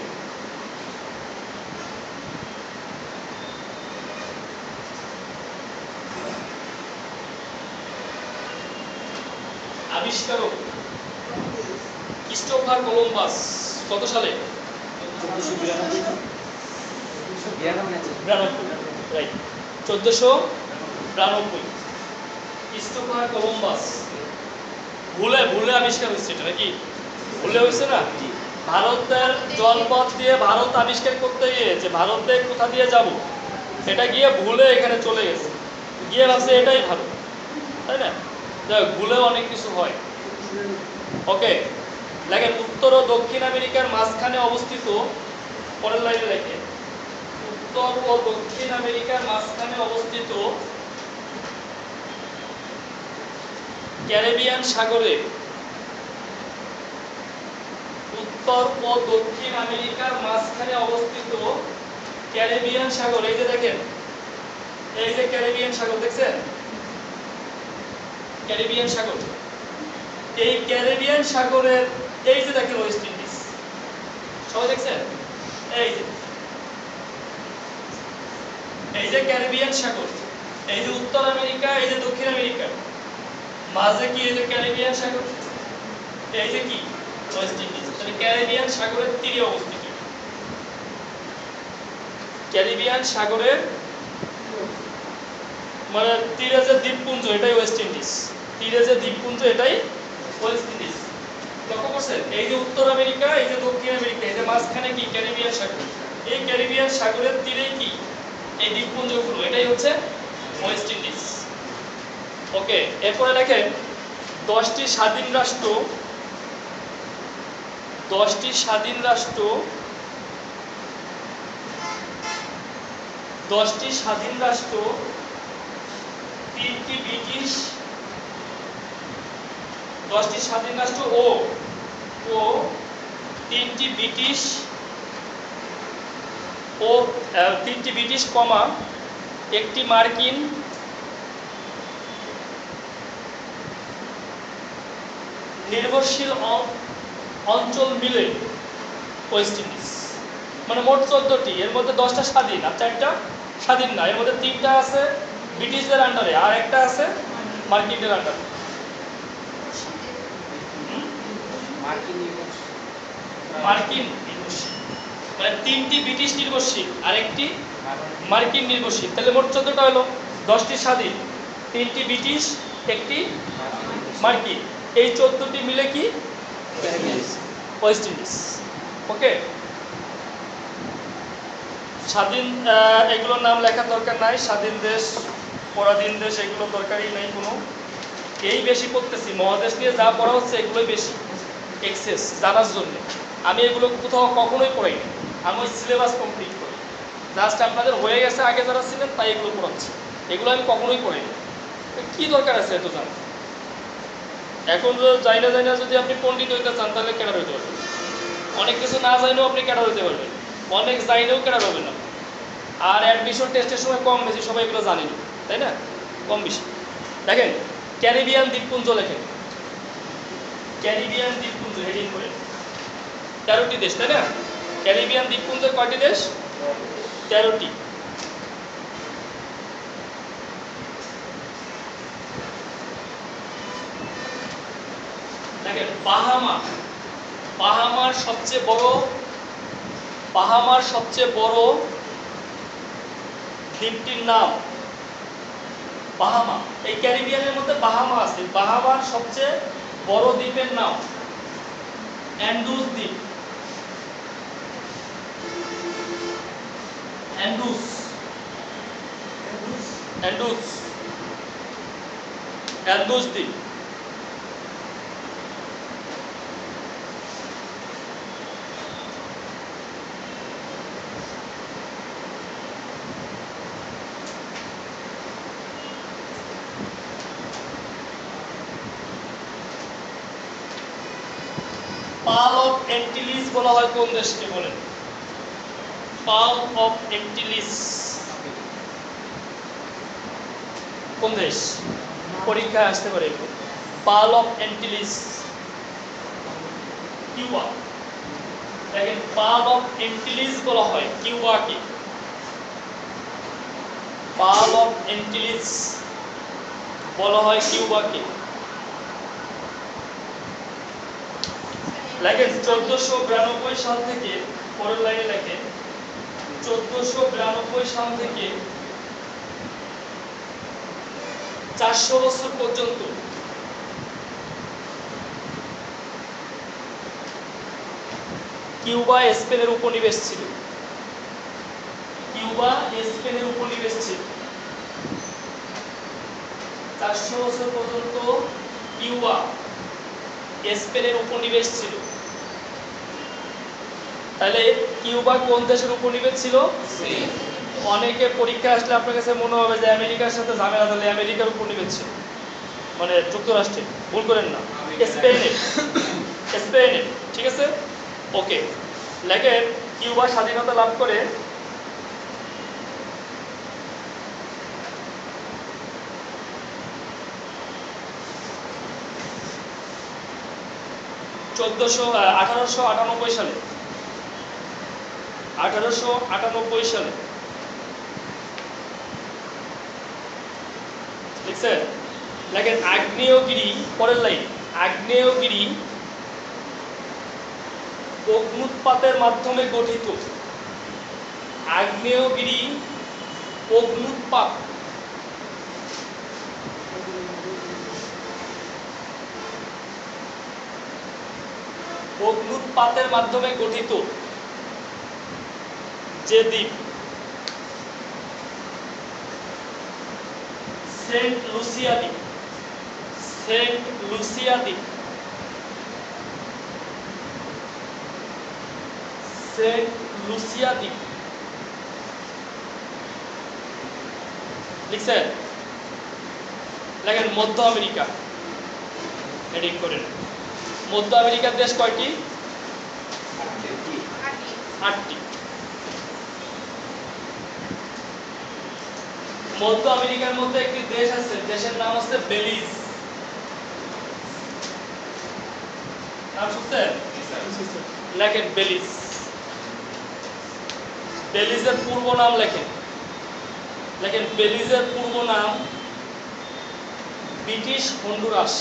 আবিষ্কারক ক্রিস্টোফার কলম্বাস, কত সালে? 1492, রাইট, 1492 ক্রিস্টোফার কলম্বাস। ভুলে ভুলে আবিষ্কার হয়েছে এটা, নাকি ভুলে হয়েছে না? ভারতের জলপথ দিয়ে ভারত আবিষ্কার করতে গিয়ে, যে ভারতে কোথা দিয়ে যাব, এটা গিয়ে ভুলে এখানে চলে গেছে, গিয়ে ভাবছে এটাই ভারত, তাই না? যাই ভুলে অনেক কিছু হয়। ওকে, দেখেন উত্তর ও দক্ষিণ আমেরিকার মাঝখানে অবস্থিত, পরের লাইনে দেখেন, উত্তর ও দক্ষিণ আমেরিকার মাঝখানে অবস্থিত ক্যারিবিয়ান সাগরে, উত্তর ও দক্ষিণ আমেরিকার মাঝখানে অবস্থিত ক্যারিবিয়ান সাগর। এই যে দেখেন, এই যে ক্যারিবিয়ান সাগর দেখছেন, ক্যারিবিয়ান সাগর। এই ক্যারিবিয়ান সাগরের, এই যে দেখেন ওয়েস্ট ইন্ডিজ, সবাই দেখছেন? এই যে, এই যে ক্যারিবিয়ান সাগর, এই যে উত্তর আমেরিকা, এই যে দক্ষিণ আমেরিকা, মাঝে কি এই যে ক্যারিবিয়ান সাগর, এই যে কি ওয়েস্ট ইন্ডিজ। তাহলে ক্যারিবিয়ান সাগরের তীরে অবস্থিত, ক্যারিবিয়ান সাগরের মানে তীরে যে দ্বীপপুঞ্জ, এটাই ওয়েস্ট ইন্ডিজ। তীরে যে দ্বীপপুঞ্জ, এটাই ওয়েস্ট ইন্ডিজ। লক্ষ্য করছেন, এই যে উত্তর আমেরিকা, এই যে দক্ষিণ আমেরিকা, এই যে মাঝখানে কি ক্যারিবিয়ান সাগর, এই ক্যারিবিয়ান সাগরের তীরেই কি এই দ্বীপপুঞ্জগুলো, এটাই হচ্ছে ওয়েস্ট ইন্ডিজ। ওকে, এরপরে দেখেন 10টি স্বাধীন রাষ্ট্র, 10টি স্বাধীন রাষ্ট্র, 10টি স্বাধীন রাষ্ট্র, 3টি ব্রিটিশ, 10টি স্বাধীন রাষ্ট্র ও 3টি ব্রিটিশ ও 3টি ব্রিটিশ কমা একটি মার্কিন নির্ভরশীল অঞ্চল মিলে ওয়েস্ট ইন্ডিজ। মানে মোট 14টি, এর মধ্যে 10টা স্বাধীন আর 4টা স্বাধীন না। এর মধ্যে 3টা আছে ব্রিটিশদের আন্ডারে আর একটা আছে মার্কিনদের আন্ডারে। মার্কিন নির্ভরশীল, মানে 3টি ব্রিটিশ নির্ভরশীল আর একটি মার্কিন নির্ভরশীল। তাহলে মোট 14টা হলো, 10টি স্বাধীন, 3টি ব্রিটিশ, একটি মার্কিন, এই 14টি মিলে কি ওয়েস্ট ইন্ডিজ। ওকে, স্বাধীন, এগুলোর নাম লেখার দরকার নাই, স্বাধীন দেশ পরাধীন দেশ, এগুলো দরকারই নাই কোনো। এই বেশি পড়তেছি, মহাদেশ নিয়ে যা পড়া হচ্ছে এগুলোই বেশি এক্সেস জানার জন্য। আমি এগুলো কোথাও কখনোই পড়াইনি, আমি ওই সিলেবাস কমপ্লিট করি। জাস্ট আপনাদের হয়ে গেছে আগে যারা ছিলেন তাই এগুলো পড়াচ্ছি, এগুলো আমি কখনোই পড়াইনি। কি দরকার আছে এত জানা? এখন যাই না যদি আপনি পণ্ডিত হইতে চান তাহলে ক্যাডার হইতে পারবেন। অনেক কিছু না জানলেও আপনি ক্যাডার হইতে পারবেন, অনেক জানলেও ক্যাডার হবেন না। আর অ্যাডমিশন টেস্টের সময় কম বেশি সবাই এগুলো জানেন, তাই না? কম বেশি। দেখেন ক্যারিবিয়ান দ্বীপপুঞ্জ লেখেন, ক্যারিবিয়ান দ্বীপপুঞ্জ হেডিং করে 13টি দেশ, তাই না? ক্যারিবিয়ান দ্বীপপুঞ্জের কয়টি দেশ? 13টি। দেখেন বাহামা, বাহামার সবচেয়ে বড় দ্বীপটির নাম বাহামা। এই ক্যারিবিয়ানের মধ্যে বাহামা আছে। বাহামার সবচেয়ে বড় দ্বীপের নাম অ্যান্ডুস দ্বীপ। অ্যান্ডুস, অ্যান্ডুস, অ্যান্ডুস দ্বীপ। পার্ল অফ অ্যান্টিলিস বলা হয় কোন দেশকে বলেন? পার্ল অফ অ্যান্টিলিস কোন দেশ? পরীক্ষায় আসতে পারে। Pearl of Antilles Cuba. দেখেন পার্ল অফ অ্যান্টিলিস বলা হয় কিউবাকে। পার্ল অফ অ্যান্টিলিস বলা হয় কিউবাকে। লেখেন 1492 সাল থেকে, পরের লাইনে লেখেন 1492 সাল থেকে 400 বছর পর্যন্ত কিউবা স্পেনের উপনিবেশ ছিল। কিউবা স্পেনের উপনিবেশ ছিল। 400 বছর পর্যন্ত কিউবা স্পেনের উপনিবেশ ছিল। তাহলে কিউবা কোন দেশের উপনিবেশ ছিল? অনেকে পরীক্ষা আসলে আপনার কাছে মনে হবে যে আমেরিকার সাথে ঝামেলা, তাহলে আমেরিকার উপনিবেশ ছিল, মানে যুক্তরাষ্ট্রে। ভুল করেন না, স্পেনের, স্পেনের। ঠিক আছে, ওকে। লেখেন কিউবা স্বাধীনতা লাভ করে 1898 সালে। 1898 সালে লিখছেন। লেখেন আগ্নেয়গিরি, পরের লাইন, আগ্নেয়গিরি অগ্নুৎপাতের মাধ্যমে গঠিত। আগ্নেয়গিরি অগ্নুৎপাত, অগ্নুৎপাতের মাধ্যমে গঠিত যে দ্বীপ, সেন্ট লুসিয়া দ্বীপ। সেন্ট লুসিয়া দ্বীপ, সেন্ট লুসিয়া দ্বীপ লিখছেন। লেখেন মধ্য আমেরিকা, হেডিং করেন। মধ্য আমেরিকার দেশ কয়টি? 8টি। মধ্য আমেরিকার মধ্যে একটি দেশ আছে, দেশের নাম হচ্ছে বেলিজ। নাম শুনছেন? লেখেন বেলিজ। বেলিজের পূর্ব নাম লেখেন। লেখেন বেলিজের পূর্ব নাম British Honduras.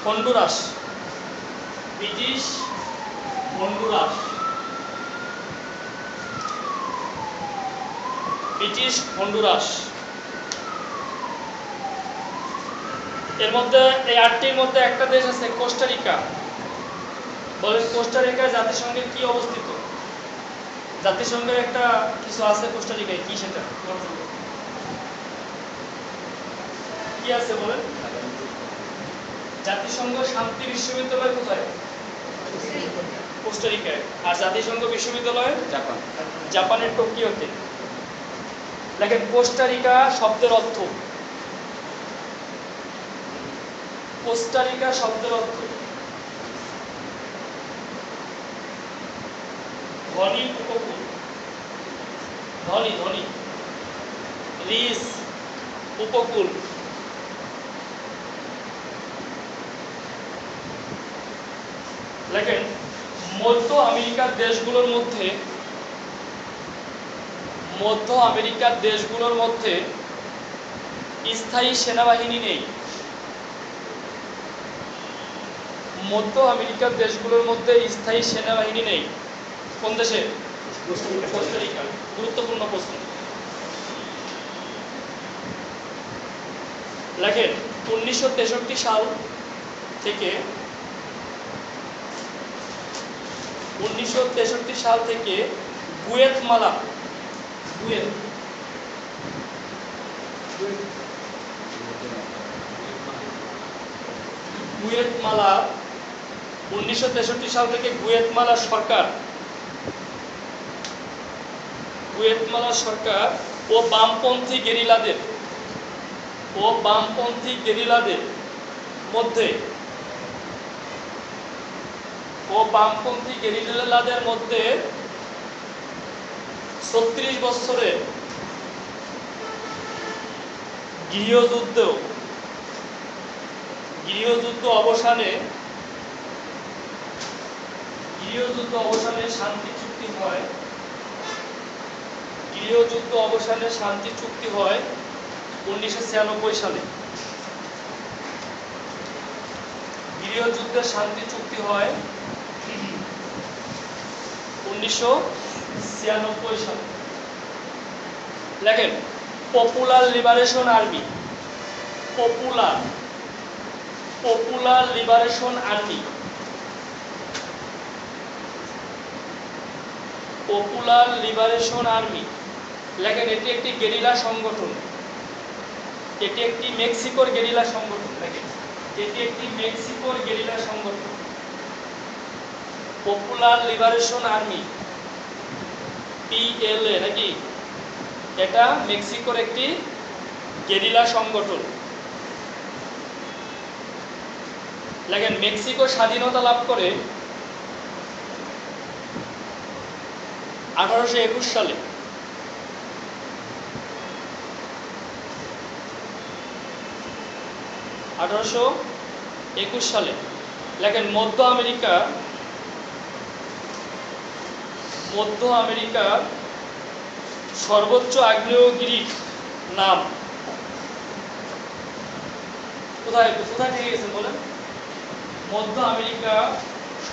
Honduras, British Honduras, British Honduras. এর মধ্যে এই 8টির মধ্যে একটা দেশ আছে কোস্টারিকা। বলেন কোস্টারিকা জাতিসংঘের কি অবস্থিত? জাতিসংঘের একটা কিছু আছে কোস্টারিকায়, কি সেটা? কি আছে বলেন? জাতিসংঘ শান্তি বিশ্ববিদ্যালয় কোথায়? কোস্টারিকায়। আর জাতিসংঘ বিশ্ববিদ্যালয় জাপান। জাপানের টোকিওতে। দেখেন কোস্টারিকা শব্দের অর্থ, কোস্টারিকা শব্দের অর্থ ধনী উপকূল, ধনী ধনী, রিস উপকূল। দেখেন মধ্য আমেরিকার দেশগুলোর মধ্যে, মধ্য আমেরিকার দেশগুলোর মধ্যে স্থায়ী সেনাবাহিনী নেই। মধ্য আমেরিকার দেশগুলোর মধ্যে স্থায়ী সেনাবাহিনী নেই। কোন দেশে? কোস্টারিকা। গুরুত্বপূর্ণ প্রশ্ন। লেখেন 1963 সাল থেকে 1963 সাল থেকে গুয়েতমালা, গুয়েতমালা 1963 সাল থেকে গুয়েতমালা সরকার ও বামপন্থী গেরিলাদের মধ্যে 36 বছরের গৃহযুদ্ধ অবসানে শান্তি চুক্তি হয়। গৃহযুদ্ধ অবসানে শান্তি চুক্তি হয় 1996 সালে। গৃহযুদ্ধের শান্তি চুক্তি হয় 1996 সালে। লেখেন popular liberation army, popular liberation army, popular liberation army. লেখেন এটি একটি গেরিলা সংগঠন, এটি একটি মেক্সিকোর গেরিলা সংগঠন। লেখেন এটি একটি মেক্সিকোর গেরিলা সংগঠন, পপুলার লিবারেশন আর্মি, PLA নাকি? এটা মেক্সিকোর একটি গেরিলা সংগঠন। লেখেন মেক্সিকো স্বাধীনতা লাভ করে 1821 সালে। 1821 সালে। লেখেন মধ্য আমেরিকার সর্বোচ্চ আগ্নেয়গিরির নাম কোথায় থেকে গেছেন বলেন? মধ্য আমেরিকা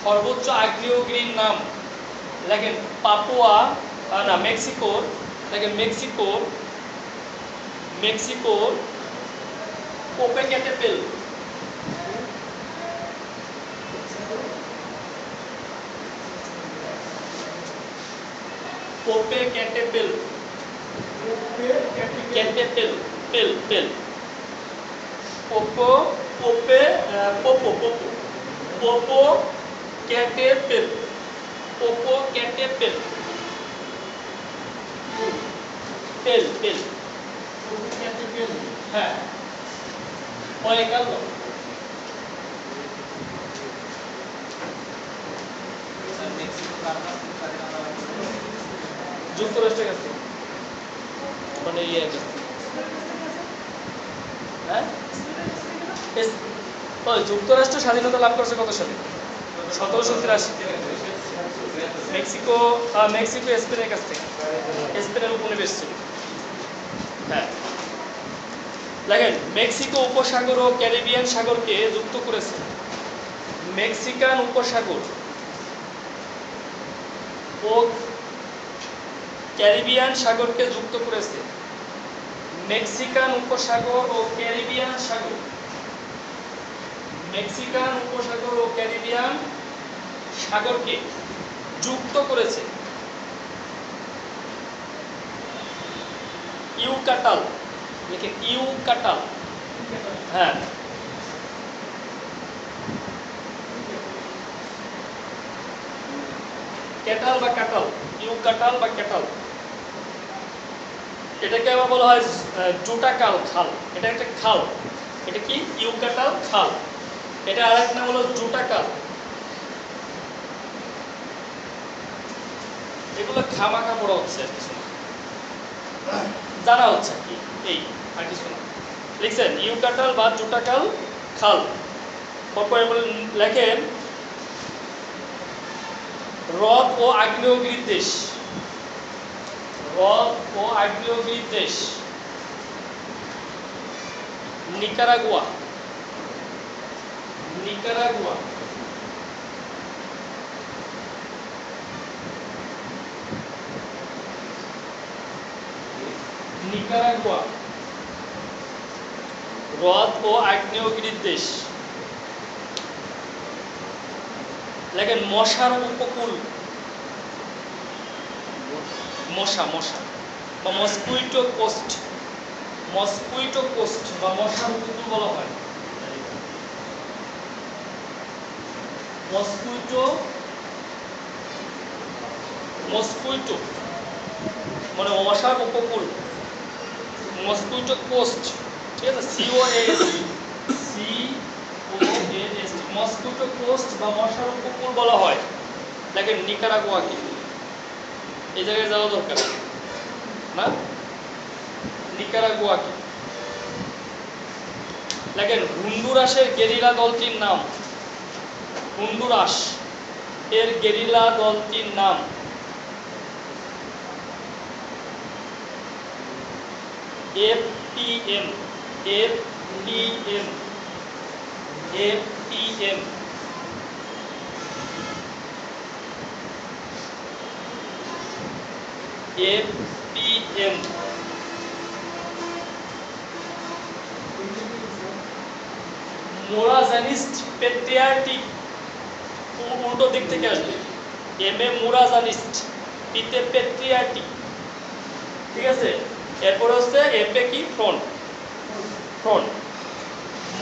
সর্বোচ্চ আগ্নেয়গিরির নাম লেখেন মেক্সিকোর। দেখেন মেক্সিকোর পোপেক্যাটেপেল, পোপেক্যাটেপেল, হ্যাঁ যুক্তরাষ্ট্রের কাছে, মানে হ্যাঁ যুক্তরাষ্ট্র স্বাধীনতা লাভ করেছে কত সালে? 1783। মেক্সিকো স্পেনের কাছ থেকে, স্পেনের উপনিবেশ ছিল। হ্যাঁ দেখেন মেক্সিকো উপসাগর ও ক্যারিবিয়ান সাগরকে যুক্ত করেছে। মেক্সিকান উপসাগর ও ক্যারিবিয়ান সাগরকে যুক্ত করেছে। মেক্সিকান উপসাগর ও ক্যারিবিয়ান সাগর, মেক্সিকান উপসাগর ও ক্যারিবিয়ান সাগরকে যুক্ত করেছে। ইউকাটাল, হ্যাঁ ক্যাটাল বা কাটাল, ইউ কাটাল বা ক্যাটাল, এটাকে আবার বলা হয় জুটাকাল খাল। এটা একটা খাল, এটা কি ইউকাটাল খাল, এটা আরেক নাম হলো জুটাকাল। এগুলো খামাখা পড়া হচ্ছে আর কিছু না, জানা হচ্ছে কি এই আর কিছু না। লিখছেন ইউকাটাল বা জুটাকাল খাল। তারপরে লেখেন হ্রদ ও আগ্নেয়গিরির দেশ, হ্রদ ও আগ্নেয়গিরির দেশ নিকারাগুয়া, নিকারাগুয়া। নিকারাগুয়া হ্রদ ও আগ্নেয়গিরির দেশ। লেখেন মশার উপকূল, মশা মশা বা মসকুইটো কোস্ট, মসকুইটো কোস্ট বা মশার উপকূল বলা হয়। মসকুইটো, মসকুইটো মানে মশার উপকূল, মসকুইটো কোস্ট, ঠিক আছে, COAST, মসকুইটো কোস্ট বা মশার উপকূল বলা হয়। দেখেন নিকারাগুয়া কি, এই জায়গায় যাওয়া দরকার না, নিকারাগুয়া কি। দেখেন হন্ডুরাসের গেরিলা দলটির নাম, হন্ডুরাস এর গেরিলা দলটির নাম FPM, FPM, FPM। FPM মোরাজানিস্ট পেট্রিয়ার্টিক, উল্টো দিক থেকে আসবে, এম এ মোরাজানিস্ট, পিতে পেট্রিয়ার্টিক, ঠিক আছে। এরপরে হচ্ছে এপে কি ফ্রন্ট, ফ্রন্ট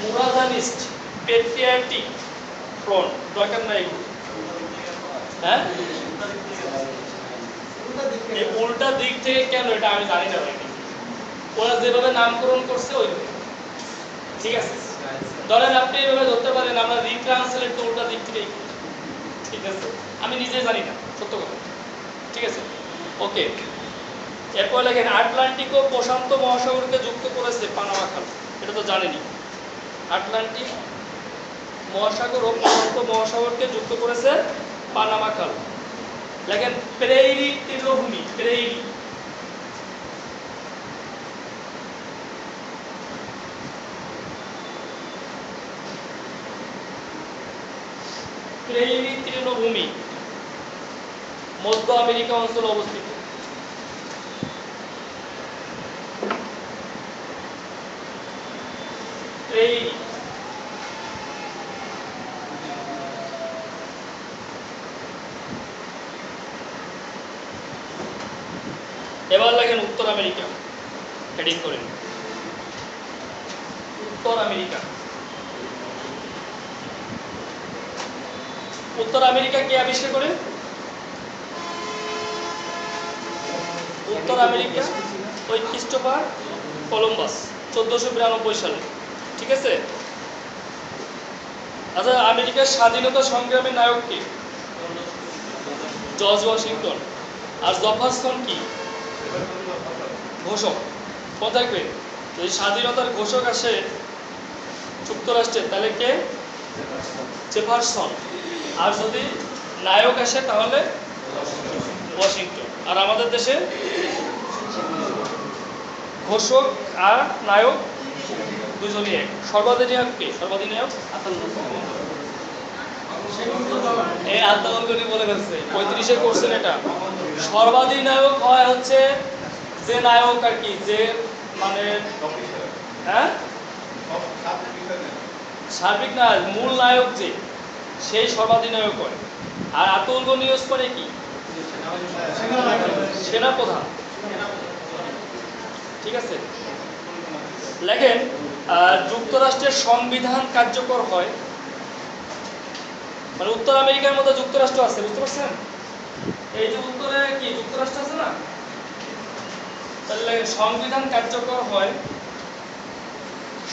মোরাজানিস্ট পেট্রিয়ার্টিক ফ্রন্ট, দরকার নাই। হ্যাঁ এই উল্টা দিক থেকে কেন এটা আমি জানি না ভাই, ওরা যেভাবে নামকরণ করছে ওই, ঠিক আছে। ধরেন আপনি এভাবে ধরতে পারেন আমরা রিট্রান্সলেট তো উল্টা দিক থেকেই, ঠিক আছে, আমি নিজে জানি না সত্য কথা, ঠিক আছে। ওকে, এরপর লেখেন আটলান্টিক ও প্রশান্ত মহাসাগরকে যুক্ত করেছে পানামা খাল, এটা তো জানেনই। আটলান্টিক মহাসাগর ও প্রশান্ত মহাসাগরকে যুক্ত করেছে পানামা খাল। লেখেন প্রেইরি তৃণভূমি, প্রেইরি, প্রেইরি তৃণভূমি মধ্য আমেরিকা অঞ্চলে অবস্থিত। প্রেইরি, এবার লেখেন উত্তর আমেরিকা, হেডিং করেন উত্তর আমেরিকা। উত্তর আমেরিকা কে আবিষ্কার করেন? উত্তর আমেরিকা ওই ক্রিস্টোফার কলম্বাস 1492 সালে, ঠিক আছে। আচ্ছা, আমেরিকার স্বাধীনতা সংগ্রামের নায়ক কে? George Washington. আর জেফারসন কি? ঘোষক। মনে থাকবে, যদি স্বাধীনতার ঘোষক আসে যুক্তরাষ্ট্রের তাহলে কে? জেফারসন। আর যদি নায়ক আসে তাহলে ওয়াশিংটন। আর আমাদের দেশে ঘোষক আর নায়ক দুজনই এক। সর্বাধিনায়ক কে? সর্বাধিনায়ক এই আত্মগণী বলে ফেলছে, 35-এ করছেন এটা। সর্বাধিনায়ক হয় হচ্ছে যে নায়ক আর কি, যে মানে হ্যাঁ সার্বিক না, মূল নায়ক যে, সেই সর্বাধিনায়ক হয়। আর আত্মগণীয় করে কি? সেনাপ্রধান, ঠিক আছে। লেখেন যুক্তরাষ্ট্রের সংবিধান কার্যকর হয়, মানে উত্তর আমেরিকার মধ্যে যুক্তরাষ্ট্র আছে, বুঝতে পারছেন? এই যে উত্তরে কি যুক্তরাষ্ট্র আছে না, তাহলে সংবিধান কার্যকর হয়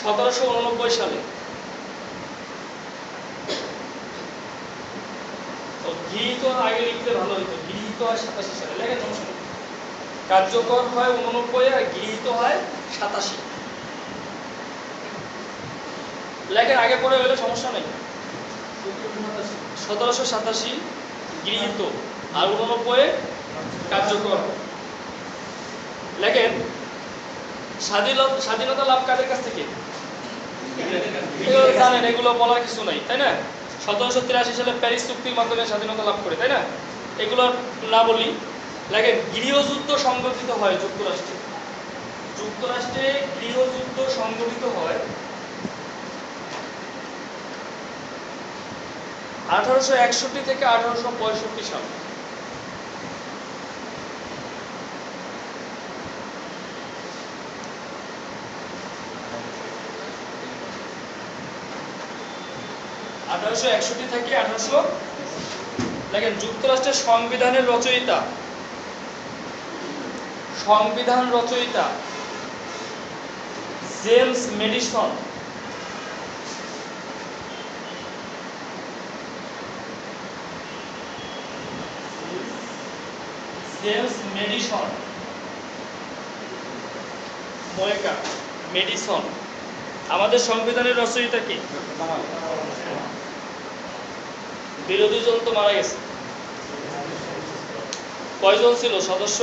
1789 সালে। তো গৃহীত আগে লিখতে ভালো হতো, গৃহীত হয় 87 সালে, লেখেন সমস্যা নেই। কার্যকর হয় 89 আর গৃহীত হয় 87। লেখেন আগে পরে হলে সমস্যা নেই। 1787 গৃহীত আর 89 কার্যকর। লেখেন স্বাধীনতা লাভ কাদের কাছ থেকে? এগুলো জানেন, এগুলো বলার কিছু নাই, তাই না? 1783 সালে প্যারিস চুক্তির মাধ্যমে স্বাধীনতা লাভ করে, তাই না? এগুলো না বলি। লেখেন গৃহযুদ্ধ সংগঠিত হয় যুক্তরাষ্ট্রে। যুক্তরাষ্ট্রে গৃহযুদ্ধ সংগঠিত হয় 1861 থেকে 1865 সাল। থেকে 1800। দেখেন যুক্তরাষ্ট্রের সংবিধানের রচয়িতা, সংবিধান রচয়িতা জেমস মেডিসন। জেমস মেডিসন, ময়কা মেডিসন। আমাদের সংবিধানের রচয়িতা কি? বিরোধী জন তো মারা গেছে। কয়জন ছিল সদস্য?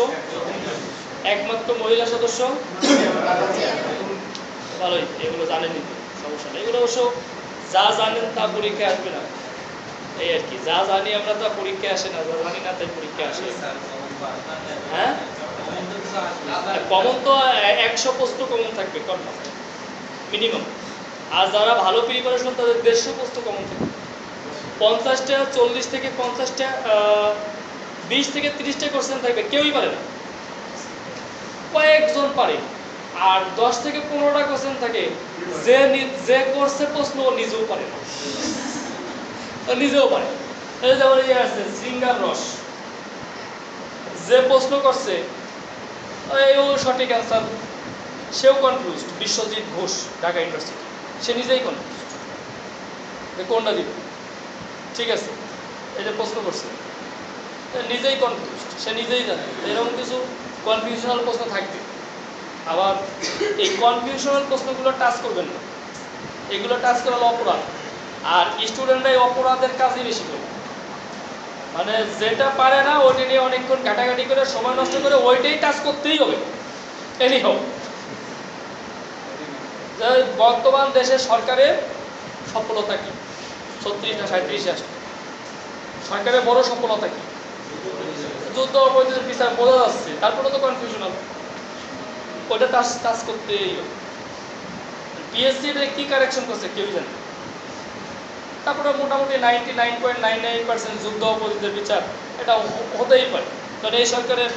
একমাত্র মহিলা সদস্য। ভালোই, এগুলো জানেনই তো, সমস্যা নেই। এগুলো অবশ্য যা জানেন তা পরীক্ষায় আসবে না, এই আর কি। যা জানি আমরা তা পরীক্ষায় আসে না, যা জানি না তাই পরীক্ষায় আসে। হ্যাঁ, কমন তো 100 প্রশ্ন কমন থাকবে কনফার্ম মিনিমাম। আর যারা ভালো প্রিপারেশন তাদের 150 প্রশ্ন কমন থাকবে। 50টা 40 থেকে 50টা 20 থেকে 30টা কোশ্চেন থাকবে, কেউই পারে না, কয়েকজন পারে। আর 10 থেকে 15টা কোশ্চেন থাকে যে কোর্সে প্রশ্ন ও নিজেও পারে না, নিজেও পারে। এই যেমন ইয়ে আছে সিঙ্গার রস, যে প্রশ্ন করছে ও সঠিক অ্যান্সার, সেও কনফিউজড। বিশ্বজিৎ ঘোষ, ঢাকা ইউনিভার্সিটি, সে নিজেই কনফিউজড কোনটা দিবে। ঠিক আছে, এই যে প্রশ্ন করছে নিজেই কনফিউজড, সে নিজেই জানে। এরকম কিছু কনফিউশনাল প্রশ্ন থাকবে। আবার এই কনফিউশনাল প্রশ্নগুলো টাচ করবেন না, এগুলো টাচ করা হলো অপরাধ। আর স্টুডেন্টরাই অপরাধের কাজই বেশি করে, মানে যেটা পারে না ওইটা নিয়ে অনেকক্ষণ ঘাটাঘাটি করে সময় নষ্ট করে ওইটাই টাচ করতেই হবে এনি হোক। বর্তমান দেশের সরকারের সফলতা কি? 36 না 37 আসছে। সরকারের বড় সফলতা কি? যুদ্ধ অপরাধীদের বিচার বোঝা যাচ্ছে, তারপরে তো কনফিউশন হবে, ওইটা টাচ করতেই হবে। পিএসসি কি কারেকশন করছে কেউ জানে। তারপরে মোটামুটি 99.99% যুদ্ধ অপরাধীদের বিচার এটা হতেই পারে, কারণ এই সরকারের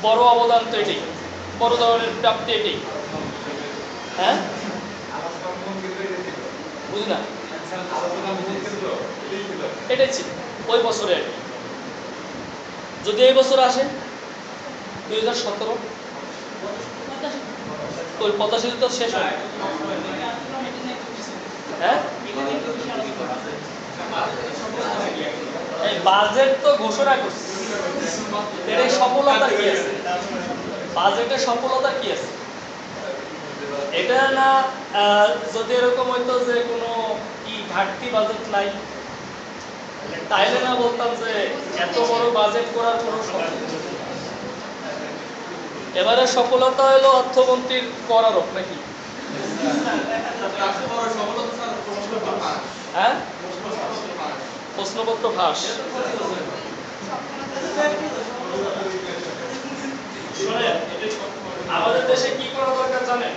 বড় অবদান তো এটাই, বড় ধরনের প্রাপ্তি এটাই। হ্যাঁ, বুঝি না, এটাই ছিল ওই বছরে আর কি। যদি এই বছর আসে 2017, ওই 85 তো শেষ হয়। হ্যাঁ, এই বাজেট তো ঘোষণা করছে, এর সফলতা কি আছে? বাজেটের সফলতা কি আছে? এটা না যদি এরকম হইতো যে কোনো কি ঘাটতি বাজেট নাই, তাইলে না বলতাম যে এত বড় বাজেট করার কোনো সফলতা। এবারে সফলতা হলো অর্থমন্ত্রীর কর আরোপ নাকি? হ্যাঁ, প্রশ্নপত্র ফাঁস। আমাদের দেশে কি করা দরকার জানেন?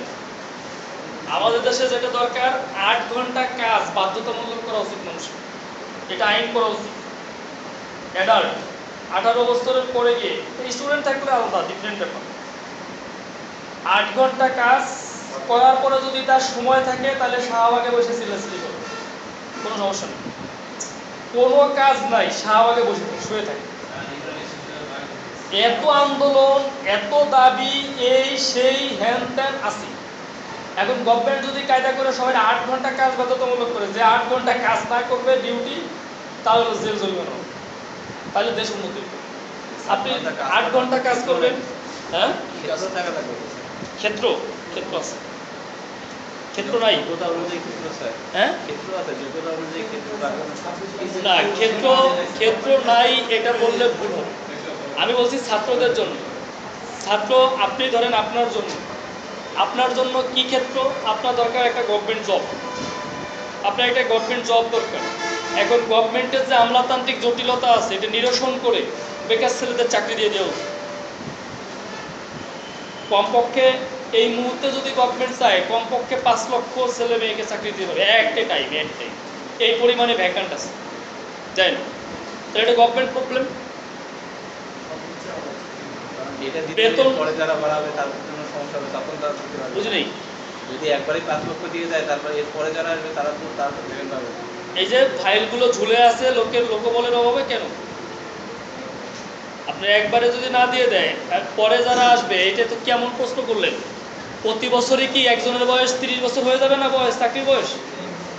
আমাদের দেশে যেটা দরকার 8 ঘন্টা কাজ বাধ্যতামূলক করা উচিত মানুষের, এটা আইন করা উচিত। অ্যাডাল্ট 18 বছরের পরে গিয়ে, স্টুডেন্ট থাকলে আলাদা ডিফারেন্ট ব্যাপার। 8 ঘন্টা কাজ করার পরে যদি তার সময় থাকে তাহলে শাহবাগে বসে সিলেসিলি করবে, কোনো সমস্যা নেই। কোনো কাজ নাই, শাহবাগে বসে শুয়ে থাকে। এত আন্দোলন, এত দাবি, এই সেই হ্যান ত্যান আছে। এখন গভর্নমেন্ট যদি কায়দা করে সবাই 8 ঘন্টা কাজ বাধ্যতামূলক করে, যে 8 ঘন্টা কাজ না করবে ডিউটি, তাহলে জেল জরিমানা হবে, তাহলে দেশ উন্নতি হবে। আপনি 8 ঘন্টা কাজ করবেন, হ্যাঁ ক্ষেত্র থাকা লাগবে। ক্ষেত্র ক্ষেত্র আছে, ক্ষেত্র নাই, যোগ্যতা অনুযায়ী ক্ষেত্র স্যার, হ্যাঁ ক্ষেত্র আছে, যোগ্যতা অনুযায়ী ক্ষেত্র রাখবে না, ক্ষেত্র ক্ষেত্র নাই এটা বললে ভুল হবে। আমি বলছি ছাত্রদের জন্য। ছাত্র আপনি ধরেন আপনার জন্য কি ক্ষেত্র, আপনার দরকার একটা গভর্নমেন্ট জব, আপনার একটা গভর্নমেন্ট জব দরকার। এখন গভর্নমেন্টের যে আমলাতান্ত্রিক জটিলতা আছে এটা নিরসন করে বেকার ছেলেদের চাকরি দিয়ে দেওয়া উচিত। কমপক্ষে এই মুহূর্তে যদি গভর্নমেন্ট চায় কমপক্ষে 5 লক্ষ ছেলে মেয়েকে চাকরি দিতে হবে একটা টাইম, এই পরিমাণে ভ্যাকান্ট আছে, যাই না, তো এটা গভর্নমেন্ট প্রবলেম। এটা দিতে বেতন পরে যারা বাড়াবে তাদের জন্য সমস্যা হবে, তখন তারা দিতে পারবে। বুঝলি, যদি একবারই 5 লক্ষ দিয়ে যায় তারপর এরপরে যারা আসবে তারা তো তারপর পেমেন্ট পাবে। এই যে ফাইলগুলো ঝুলে আছে লোকবলের অভাবে কেন? আপনি একবারে যদি না দিয়ে দেয় আর পরে যারা আসবে, এটা তো কেমন প্রশ্ন করলেন? প্রতি বছরই কি একজনের বয়স 30 বছর হয়ে যাবে না, বয়স চাকরির বয়স?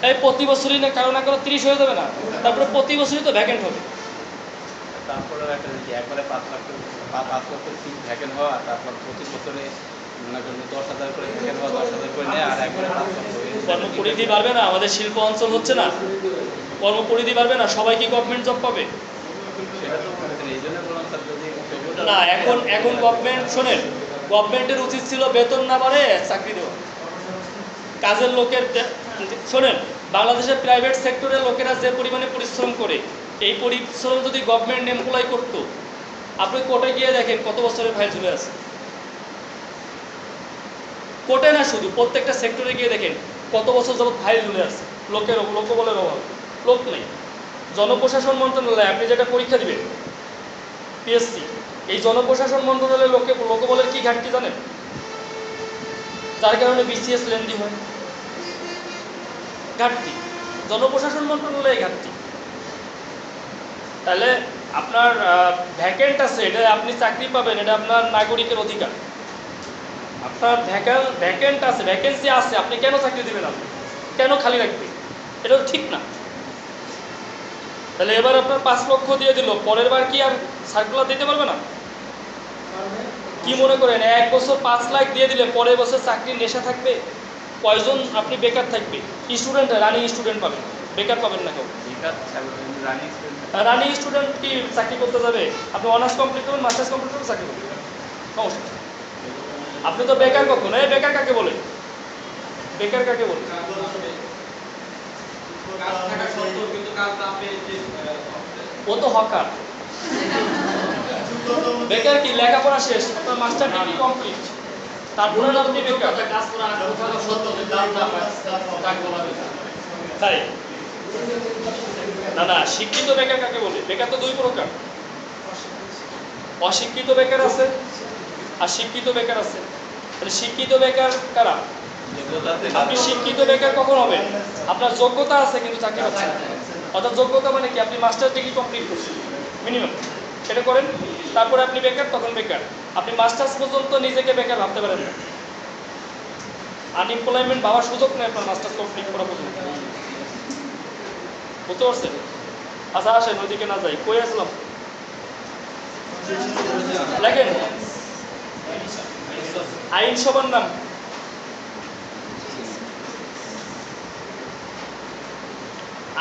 এই প্রতি বছরই না কারো 30 হয়ে যাবে না, তারপরে প্রতি বছরই তো ভ্যাকেন্ট হবে। তারপরেও একটা যে একবারে 5 লক্ষ সিট ভ্যাকেন্ট হওয়া, তারপর প্রতি বছরে মনে করেন 10,000 করে ভ্যাকেন্ট হওয়া, 10,000 করে নেয়, আর একবারে 5 লক্ষ। কর্মপরিধি বাড়বে না, আমাদের শিল্প অঞ্চল হচ্ছে না, কর্মপরিধি বাড়বে না, সবাই কি গভর্নমেন্ট জব পাবে? সেটা তো বলছেন, এই জন্য বললাম স্যার যদি যোগ্যতা না, এখন গভর্নমেন্ট শোনেন, গভর্নমেন্টের উচিত ছিল বেতন না বাড়ে চাকরি দেওয়া। কাজের লোকের শোনেন, বাংলাদেশের প্রাইভেট সেক্টরের লোকেরা যে পরিমাণে পরিশ্রম করে, এই পরিশ্রম যদি গভর্নমেন্ট এমপ্লয় করতো, আপনি কোর্টে গিয়ে দেখেন কত বছরের ফাইল ঝুলে আছে। কোর্টে না, শুধু প্রত্যেকটা সেক্টরে গিয়ে দেখেন কত বছর যাবত ফাইল ঝুলে আছে। লোকবলের অভাব, লোক নেই। জনপ্রশাসন মন্ত্রণালয় আপনি যেটা পরীক্ষা দিবেন পিএসসি, এই জনপ্রশাসন মন্ত্রণালয়ের লোকবলের কি ঘাটতি জানেন? যার কারণে বিসিএস লেন্দি হয়, ঘাটতি জনপ্রশাসন মন্ত্রণালয়ে ঘাটতি। তাহলে আপনার ভ্যাকেন্ট আছে, এটা আপনি চাকরি পাবেন, এটা আপনার নাগরিকের অধিকার। আপনার ভ্যাকেন্ট আছে, ভ্যাকেন্সি আছে, আপনি কেন চাকরি দেবেন? আপনি কেন খালি রাখবেন? এটা ঠিক না। তাহলে এবার আপনার 5 লক্ষ দিয়ে দিল, পরের বার কি আর সার্কুলার দিতে পারবে না? কি মনে করেন 1 বছর 5 লাখ দিয়ে দিলে পরের বছর চাকরির নেশা থাকবে? কয়জন আপনি বেকার থাকবে? স্টুডেন্ট, রানিং স্টুডেন্ট পাবেন, বেকার পাবেন না কেউ। রানিং স্টুডেন্ট কি চাকরি করতে যাবে? আপনি অনার্স কমপ্লিট করবেন, মাস্টার্স কমপ্লিট করবেন, চাকরি করবেন, সমস্যা। আপনি তো বেকার কখন? এই বেকার কাকে বলে? বেকার কাকে বলে? ও তো হকার। বেকার কি লেখাপড়া শেষ, আপনার মাস্টার ডিগ্রি কমপ্লিট, তারপরে আপনি বেকার। তাই না, শিক্ষিত বেকার কাকে বলে? বেকার তো 2 প্রকার, অশিক্ষিত বেকার আছে আর শিক্ষিত বেকার আছে। তাহলে শিক্ষিত বেকার কারা? আপনি শিক্ষিত বেকার কখন হবেন? আপনার যোগ্যতা আছে কিন্তু চাকরি পাচ্ছেন না। অর্থাৎ যোগ্যতা মানে কি? আপনি মাস্টার ডিগ্রি কমপ্লিট করছেন মিনিমাম, সেটা করেন, তারপরে আপনি বেকার, তখন বেকার। আপনি মাস্টার্স পর্যন্ত নিজেকে বেকার ভাবতে পারেন না, আনএমপ্লয়মেন্ট ভাবার সুযোগ নেই আপনার মাস্টার্স কমপ্লিট করা পর্যন্ত। বুঝতে পারছেন? আচ্ছা আসেন ওইদিকে না যাই, কই আসলাম? লেখেন আইনসভার নাম।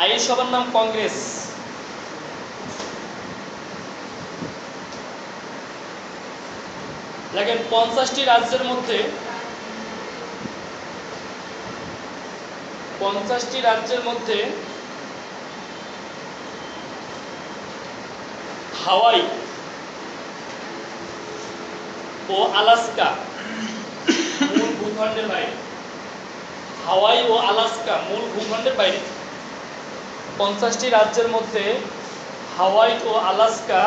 আইনসভার নাম কংগ্রেস। দেখেন 50টি রাজ্যের মধ্যে 50টি রাজ্যের মধ্যে হাওয়াই ও আলাস্কা মূল ভূখণ্ডের বাইরে। হাওয়াই ও আলাস্কা মূল ভূখণ্ডের বাইরে। 50টি রাজ্যের মধ্যে হাওয়াই ও আলাস্কা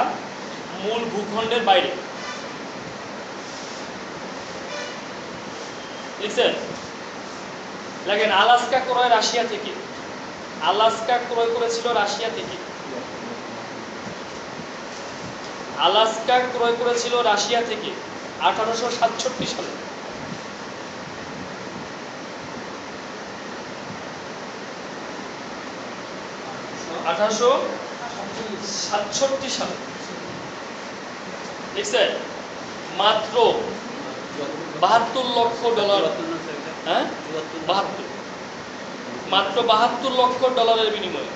মূল ভূখণ্ডের বাইরে। লিখছেন? দেখেন আলাস্কা ক্রয় রাশিয়া থেকে, আলাস্কা ক্রয় করেছিল রাশিয়া থেকে, আলাস্কা ক্রয় করেছিল রাশিয়া থেকে 1867 সালে। 1867 সালে দেখছেন, মাত্র 72 লক্ষ ডলার, হ্যাঁ 72, মাত্র 72 লক্ষ ডলারের বিনিময়ে,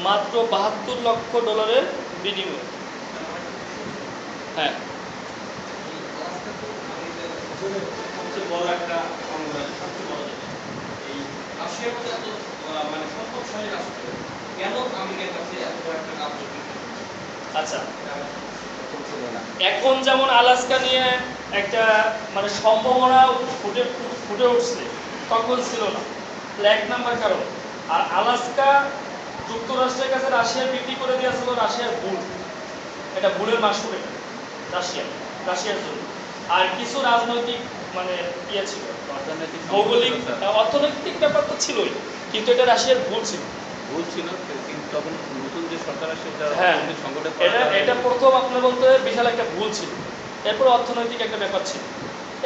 মাত্র 72 লক্ষ ডলারের বিনিময়ে। হ্যাঁ সবচেয়ে বড় একটা অঙ্গরাজ্য, সবচেয়ে বড় যেটা এই রাশিয়ার মধ্যে এত মানে সম্পদশালী রাষ্ট্র কেন আমেরিকার কাছে এত বড় একটা রাজ্য বিক্রি করে? আচ্ছা, ছিল না। এখন যেমন আলাস্কা নিয়ে একটা মানে সম্ভাবনা ফুটে ফুটে উঠছে, তখন ছিল না। তাহলে এক নাম্বার কারণ। আর আলাস্কা যুক্তরাষ্ট্রের কাছে রাশিয়া বিক্রি করে দিয়েছিল রাশিয়ার বুল, এটা বুলের মাসুর, এটা রাশিয়ার জন্য। আর কিছু রাজনৈতিক মানে ইয়ে ছিল, অর্থনৈতিক ভৌগোলিক সমস্যা অর্থনৈতিক ব্যাপার তো ছিলই, কিন্তু এটা রাশিয়ার ভুল ছিল। ভুল ছিল, কিন্তু তখন নতুন যে সরকার আসে এটা হ্যাঁ, অর্থনৈতিক সংকটে এটা প্রথম আপনার বলতে বিশাল একটা ভুল ছিল, এরপর অর্থনৈতিক একটা ব্যাপার ছিল,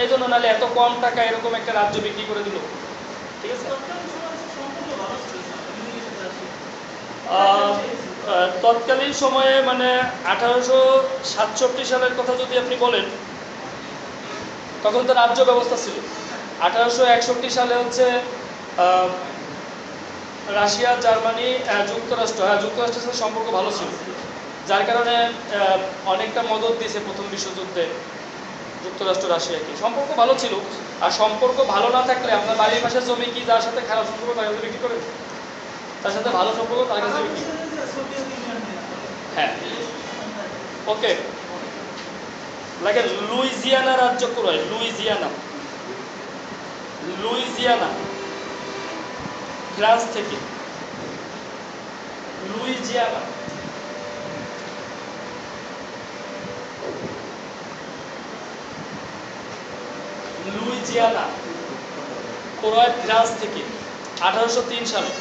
এই জন্য নাহলে এত কম টাকা এরকম একটা রাজ্য বিক্রি করে দিল। ঠিক আছে, তৎকালীন সময়ে মানে 1867 সালের কথা যদি আপনি বলেন, তখন তো রাজ্য ব্যবস্থা ছিল। 1861 সালে হচ্ছে রাশিয়া, জার্মানি, যুক্তরাষ্ট্রের সাথে সম্পর্ক ভালো ছিল, যার কারণে অনেকটা মদত দিয়েছে প্রথম বিশ্বযুদ্ধে যুক্তরাষ্ট্র রাশিয়াকে। সম্পর্ক ভালো ছিল, আর সম্পর্ক ভালো না থাকলে আপনার বাড়ির পাশের জমি কি যার সাথে খারাপ সম্পর্ক তার কাছে বিক্রি করেন, তার সাথে ভালো সম্পর্ক তার কাছে বিক্রি করেন। হ্যাঁ, ওকে। লাগে লুইজিয়ানা রাজ্য ক্রয়, লুইজিয়ানা ফ্রান্স থেকে, লুইজিয়ানা ক্রয় ফ্রান্স থেকে 1803 সালে।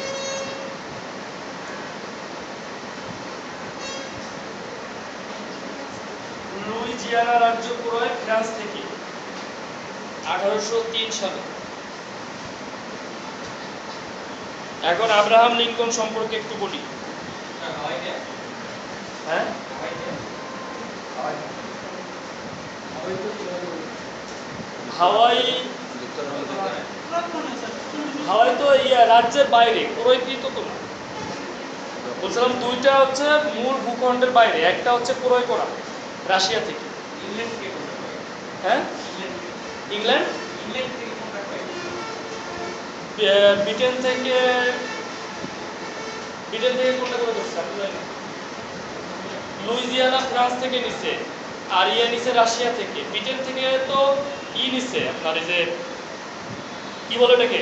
লুইজিয়ানা রাজ্য ক্রয় ফ্রান্স থেকে 1803 সালে। এখন আব্রাহাম লিঙ্কন সম্পর্কে একটু বলি। হ্যাঁ, হাওয়াই, হাওয়াই তো রাজ্যের বাইরে, ক্রয়কৃত তো না। বলছিলাম দুইটা হচ্ছে মূল ভূখণ্ডের বাইরে, একটা হচ্ছে ক্রয় করা রাশিয়া থেকে। ইংল্যান্ড থেকে কোনটা পায়? হ্যাঁ, ইংল্যান্ড, ইংল্যান্ড থেকে কোনটা পায়? ব্রিটেন থেকে, কোনটা করে ধরছে আমি জানি না। লুইজিয়ানা ফ্রান্স থেকে নিছে, আর নিছে রাশিয়া থেকে। ব্রিটেন থেকে তো নিছে আপনার এই যে কি বলে এটাকে,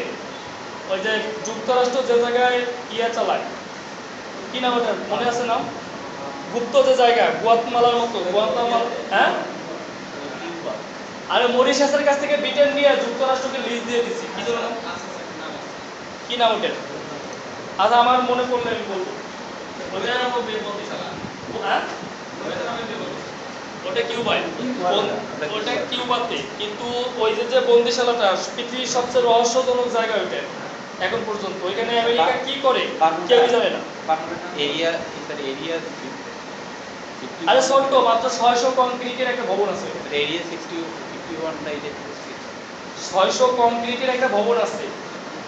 ওই যে যুক্তরাষ্ট্র যে জায়গায় চালায়, কি নাম ওটা মনে আছে নাম, গুপ্ত যে জায়গা, গুয়াতমালার মতো, হ্যাঁ, আরে মরিশাসের কাছ থেকে ব্রিটেন নিয়ে যুক্তরাষ্ট্রকে লিজ দিয়ে দিচ্ছে, কি ধরনের কি নাম ওটা? আচ্ছা, আমার মনে পড়লে আমি বলবো। হ্যাঁ, ওটা কিউবায়, ওটা কিউবাতে। কিন্তু ওই যে বন্দিশালাটা পৃথিবীর সবচেয়ে রহস্যজনক জায়গা ওইটা এখন পর্যন্ত। ওইখানে আমেরিকা কি করে কেউ জানে না। এরিয়া আরে ছোট্ট মাত্র 600 কংক্রিটের একটা ভবন আছে, এরিয়া 51 না, এটা 600 কংক্রিটের একটা ভবন আছে।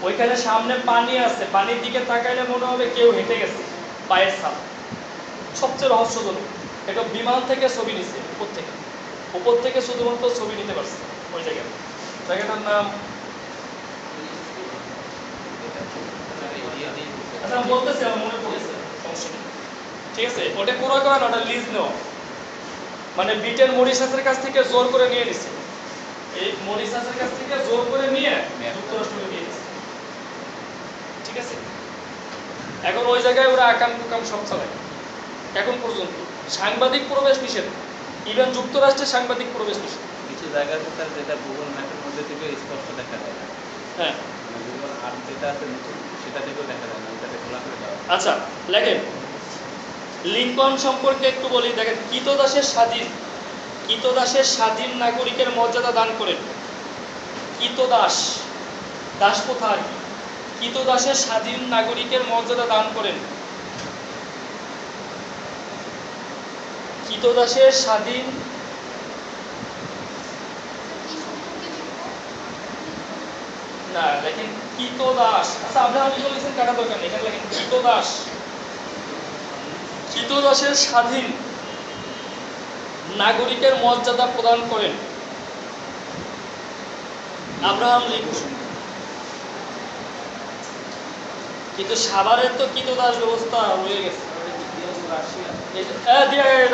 ওইখানে সামনে পানি আছে, পানির দিকে তাকাইলে মনে হবে কেউ হেঁটে গেছে পায়ের ছাপ। সবচেয়ে রহস্যজনক, এটা বিমান থেকে ছবি নিছে, উপর থেকে শুধুমাত্র ছবি নিতে পারছে ওই জায়গায়। জায়গাটার নাম আচ্ছা আমি বলতেছি, আমার মনে পড়েছে, সমস্যা নেই। ঠিক আছে, ওটা ক্রয় করা না, ওটা লিজ নেওয়া। মানে ব্রিটেন মরিশাসের কাছ থেকে জোর করে নিয়ে নিছে, এই মরিশাসের কাছ থেকে জোর করে নিয়ে যুক্তরাষ্ট্রকে দিয়ে দিছে। ঠিক আছে, এখন ওই জায়গায় ওরা আকাম কুকাম সব চালায় এখন পর্যন্ত। সাংবাদিক প্রবেশ নিষেধ, ইভেন যুক্তরাষ্ট্রের সাংবাদিক প্রবেশ নিষেধ। কিছু জায়গা আছে স্যার যেটা গুগল ম্যাপের মধ্যে ওদের থেকে স্পষ্ট দেখা যায় না। হ্যাঁ মানে যেগুলো আর যেটা আছে নতুন সেটা থেকেও দেখা যায় না, ওটাতে খোলা করে দেওয়া। আচ্ছা লেখেন লিঙ্কন সম্পর্কে একটু বলি। দেখেন কৃতদাসের স্বাধীন নাগরিকের মর্যাদা দান করেন। কৃতদাস, দাস প্রথা আর কি। কৃতদাসের স্বাধীন নাগরিকের মর্যাদা দান করেন। কৃতদাসের স্বাধীন না লেখেন কৃতদাস। আচ্ছা আপনারা আমি বলেছেন কাটা দরকার নেই, এখানে লেখেন কৃতদাস। কৃতদাসের স্বাধীন নাগরিকের মর্যাদা প্রদান করেন আব্রাহাম লিঙ্কন। কিন্তু সাভারের তো কৃতদাস ব্যবস্থা রয়ে গেছে।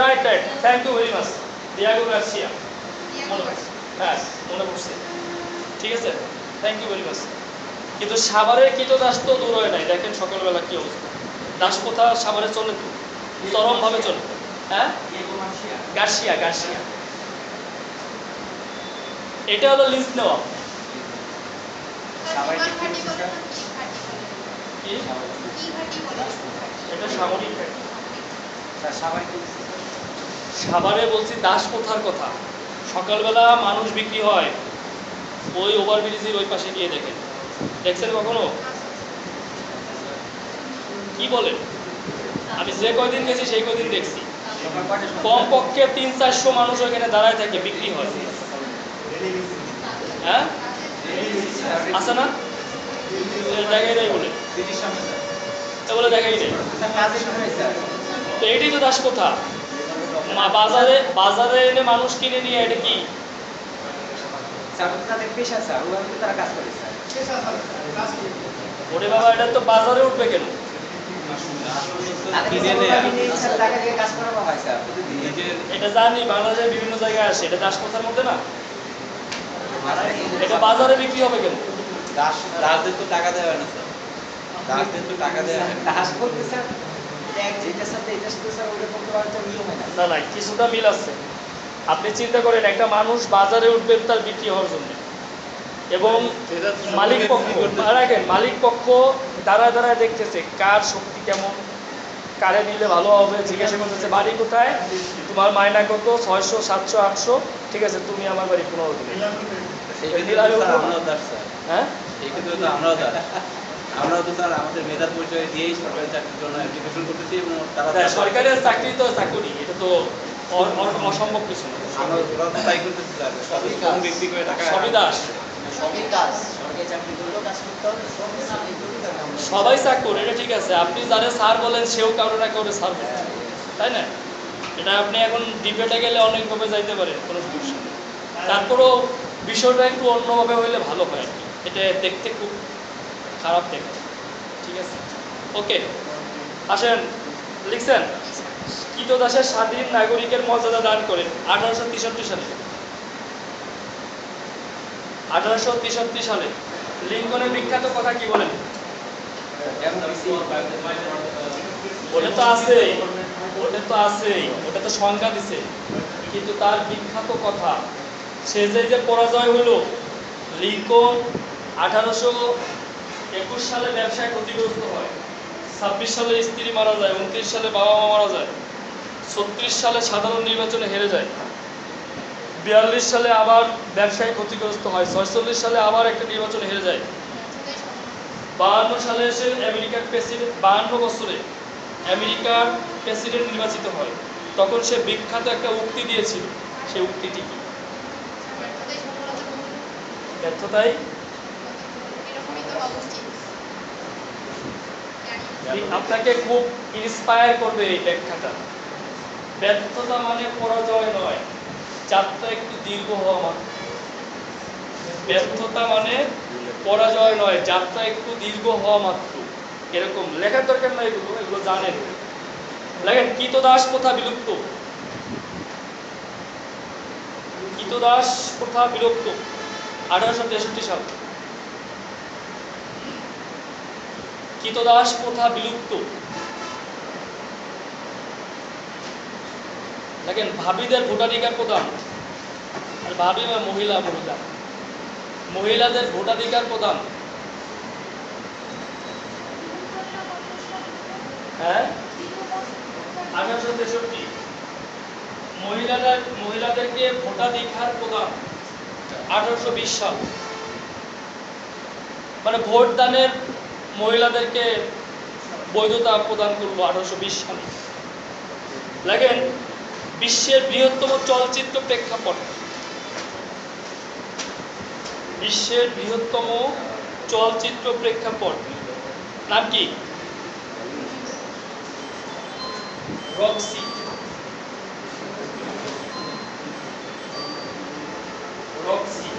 Right right, thank you very much. Diego Garcia, হ্যাঁ মনে পড়ছে, ঠিক আছে, থ্যাংক ইউ ভেরি মাচ। কিন্তু সাভারের কৃতদাস তো দূর হয় নাই। দেখেন সকালবেলা কি অবস্থা, দাস প্রথা সাভারে চলে তো, চরমভাবে চলে। হ্যাঁ গার্সিয়া, গার্সিয়া, এটা হলো লিস্ট নেওয়া। কি? এটা সামরিক ঘাঁটি। সাভারে বলছি দাস প্রথার কথা। সকালবেলা মানুষ বিক্রি হয় ওই ওভারব্রিজের ওই পাশে গিয়ে দেখেন, দেখছেন কখনো? কি বলেন? আমি যে কয়দিন গেছি সেই কয়দিন দেখছি কমপক্ষে 300-400 মানুষ ওখানে দাঁড়ায় থাকে, বিক্রি হয়। হ্যাঁ আছে না? দেখাই দেয় বলে, বলে দেখাই দেয়। তো এটাই তো দাস প্রথা। বাজারে বাজারে এনে মানুষ কিনে নিয়ে, এটা কি? ওরে বাবা, এটা তো বাজারে উঠবে কেন? এটা জানি বাংলাদেশের বিভিন্ন জায়গায় আসে, এটা দাস প্রথার মধ্যে না। এটা বাজারে বিক্রি হবে কেন? দাসদের তো টাকা দেওয়া হয় না স্যার, দাসদের তো টাকা দেওয়া হয় না। না না, কিছুটা মিল আছে। আপনি চিন্তা করেন, একটা মানুষ বাজারে উঠবে তার বিক্রি হওয়ার জন্য, এবং মালিক পক্ষ রাখেন, মালিক পক্ষ দাঁড়ায় দাঁড়ায় দেখতেছে কার শক্তি কেমন, কারে নিলে ভালো হবে, জিজ্ঞাসা করতেছে বাড়ি কোথায়, তোমার মায়না কত, 600, 700, 800, ঠিক আছে তুমি আমার বাড়ি 15 দিলে। আমরাও দাস স্যার, হ্যাঁ এই ক্ষেত্রে তো আমরাও দাস। আমরাও তো স্যার আমাদের মেধার পরিচয় দিয়েই সরকারি চাকরির জন্য অ্যাপ্লিকেশন করতেছি, এবং তারা সরকারি চাকরি তো চাকরি, এটা তো অসম্ভব কিছু না। আমরা ওরা তো তাই করতেছি স্যার, সবই কোন ব্যক্তি করে টাকা সবই দাস, সবাই চাকর, এটা ঠিক আছে। আপনি যারা স্যার বলেন সেও কারো না কারো স্যার বলেন, তাই না? এটা আপনি এখন ডিবেটে গেলে অনেকভাবে যাইতে পারেন, কোনো সমস্যা নেই। তারপরেও বিষয়টা একটু অন্যভাবে হইলে ভালো হয় আর কি। এটা দেখতে খুব খারাপ দেখে, ঠিক আছে। ওকে আসেন, লিখছেন কৃতদাসের স্বাধীন নাগরিকের মর্যাদা দান করেন 1863 সালে। 1863 সালে লিঙ্কনের বিখ্যাত কথা কি বলেন? ওটা তো আছেই, ওটা তো সংজ্ঞা দিছে, কিন্তু তার বিখ্যাত কথা, সে যে পরাজয় হলো, লিঙ্কন 1821 সালে ব্যবসায় ক্ষতিগ্রস্ত হয়, 26 সালে স্ত্রী মারা যায়, 29 সালে বাবা মা মারা যায়, 36 সালে সাধারণ নির্বাচনে হেরে যায়, 42 সালে আবার ব্যবসায় ক্ষতিগ্রস্ত হয়, 46 সালে আবার একটা নির্বাচনে হেরে যায়, 52 সালে এসে আমেরিকার প্রেসিডেন্ট, 52 বছরে আমেরিকার প্রেসিডেন্ট নির্বাচিত হয়। তখন সে বিখ্যাত একটা উক্তি দিয়েছিল, সেই উক্তিটি কি? ব্যর্থতাই আপনাকে খুব ইন্সপায়ার করবে এই ব্যাখ্যাটা। ব্যর্থতা মানে পরাজয় নয়, যাত্রা একটু দীর্ঘ হওয়া মাত্র। ব্যর্থতা মানে পরাজয় নয়, যাত্রা একটু দীর্ঘ হওয়া মাত্র। এরকম লেখার দরকার নাই, এগুলো জানেন। লেখেন কৃতদাস প্রথা বিলুপ্ত। কৃতদাস প্রথা বিলুপ্ত 1863 সাল। কৃতদাস প্রথা বিলুপ্ত। দেখেন ভাবিদের ভোটাধিকার প্রদান, আর ভাবি মহিলা, মহিলাদের ভোটাধিকার প্রদান। হ্যাঁ, 1863। মহিলাদেরকে ভোটাধিকার প্রদান 1820 সাল। মানে ভোট দানের মহিলাদেরকে বৈধতা প্রদান করলো 1820 সালে। দেখেন, বিশ্বের বৃহত্তম চলচ্চিত্র প্রেক্ষাপট, বিশ্বের বৃহত্তম চলচ্চিত্র প্রেক্ষাপট নাম কি? Roxie. Roxie.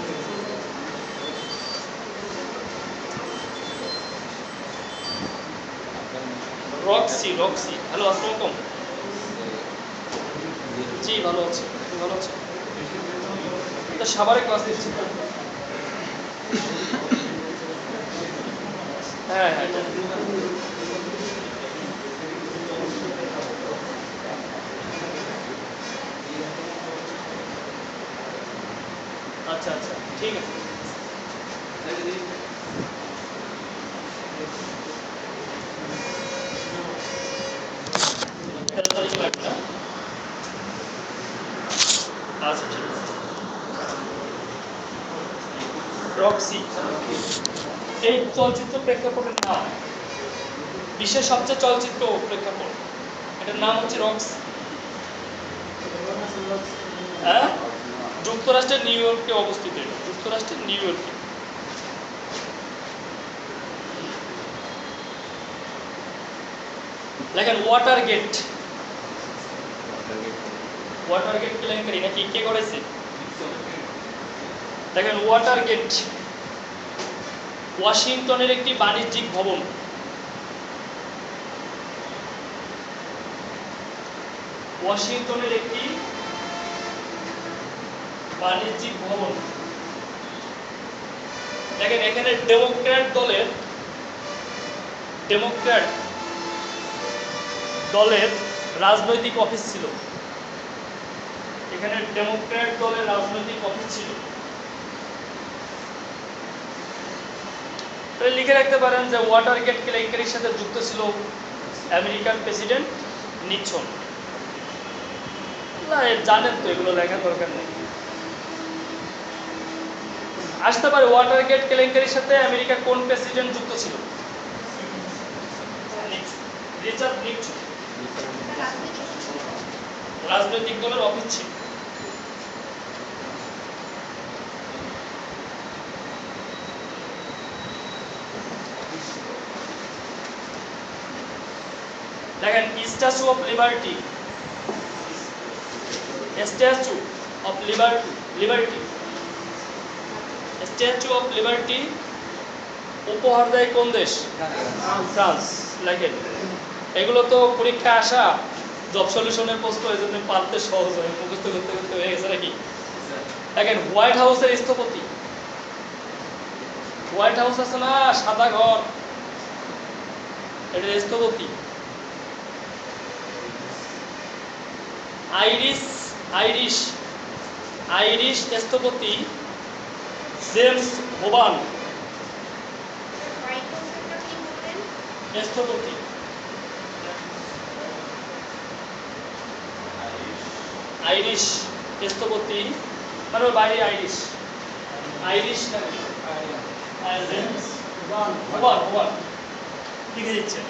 Roxie Roxie hello, আসসালামু আলাইকুম। জি ভালো আছি, আপনি ভালো আছেন? এটা সাভারে ক্লাস দিচ্ছি। হ্যাঁ হ্যাঁ, আচ্ছা আচ্ছা, ঠিক আছে। আচ্ছা ঠিক আছে। রক্সি এই চলচ্চিত্র প্রেক্ষাপটের নাম, বিশ্বের সবচেয়ে চলচ্চিত্র প্রেক্ষাপট, এটার নাম হচ্ছে রক্সি। হ্যাঁ, যুক্তরাষ্ট্রের নিউ ইয়র্কে অবস্থিত। এটা যুক্তরাষ্ট্রের নিউ ইয়র্কে। দেখেন, ওয়াটার গেট। ওয়াটার গেট কেলেঙ্কারি নাকি কে করেছে? দেখেন, ওয়াটার গেট ওয়াশিংটনের একটি বাণিজ্যিক ভবন। ওয়াশিংটনের একটি বাণিজ্যিক ভবন। দেখেন, এখানে ডেমোক্র্যাট দলের রাজনৈতিক অফিস ছিল। এখানে ডেমোক্র্যাট দলের রাজনৈতিক অফিস ছিল। লিখে রাখতে পারেন যে ওয়াটার গেট কেলেঙ্কারির সাথে যুক্ত ছিল আমেরিকান প্রেসিডেন্ট নিক্সন। না, জানেন তো, এগুলো লেখার দরকার নেই। আসতে পারে, ওয়াটার গেট কেলেঙ্কারির সাথে আমেরিকার কোন প্রেসিডেন্ট যুক্ত ছিল? Richard Nixon. রাজনৈতিক দলের অফিস ছিল। দেখেন, statue of liberty. Statue of liberty statue of liberty উপহার দেয় কোন দেশ? ফ্রান্স। লেখেন, এগুলো তো পরীক্ষায় আসা জব সলিউশনের প্রশ্ন, এই জন্য পারতে সহজ হয়, মুখস্থ করতে করতে হয়ে গেছে নাকি? দেখেন, হোয়াইট হাউসের স্থপতি। হোয়াইট হাউস আছে না, সাদা ঘর, এটার স্থপতি আইরিশ স্থপতি জেমস হোবান। স্থপতি আইরিশ স্থপতি, মানে ওর বাড়ি আইরিশ নাকি? জেমস হোবান লিখে দিচ্ছে।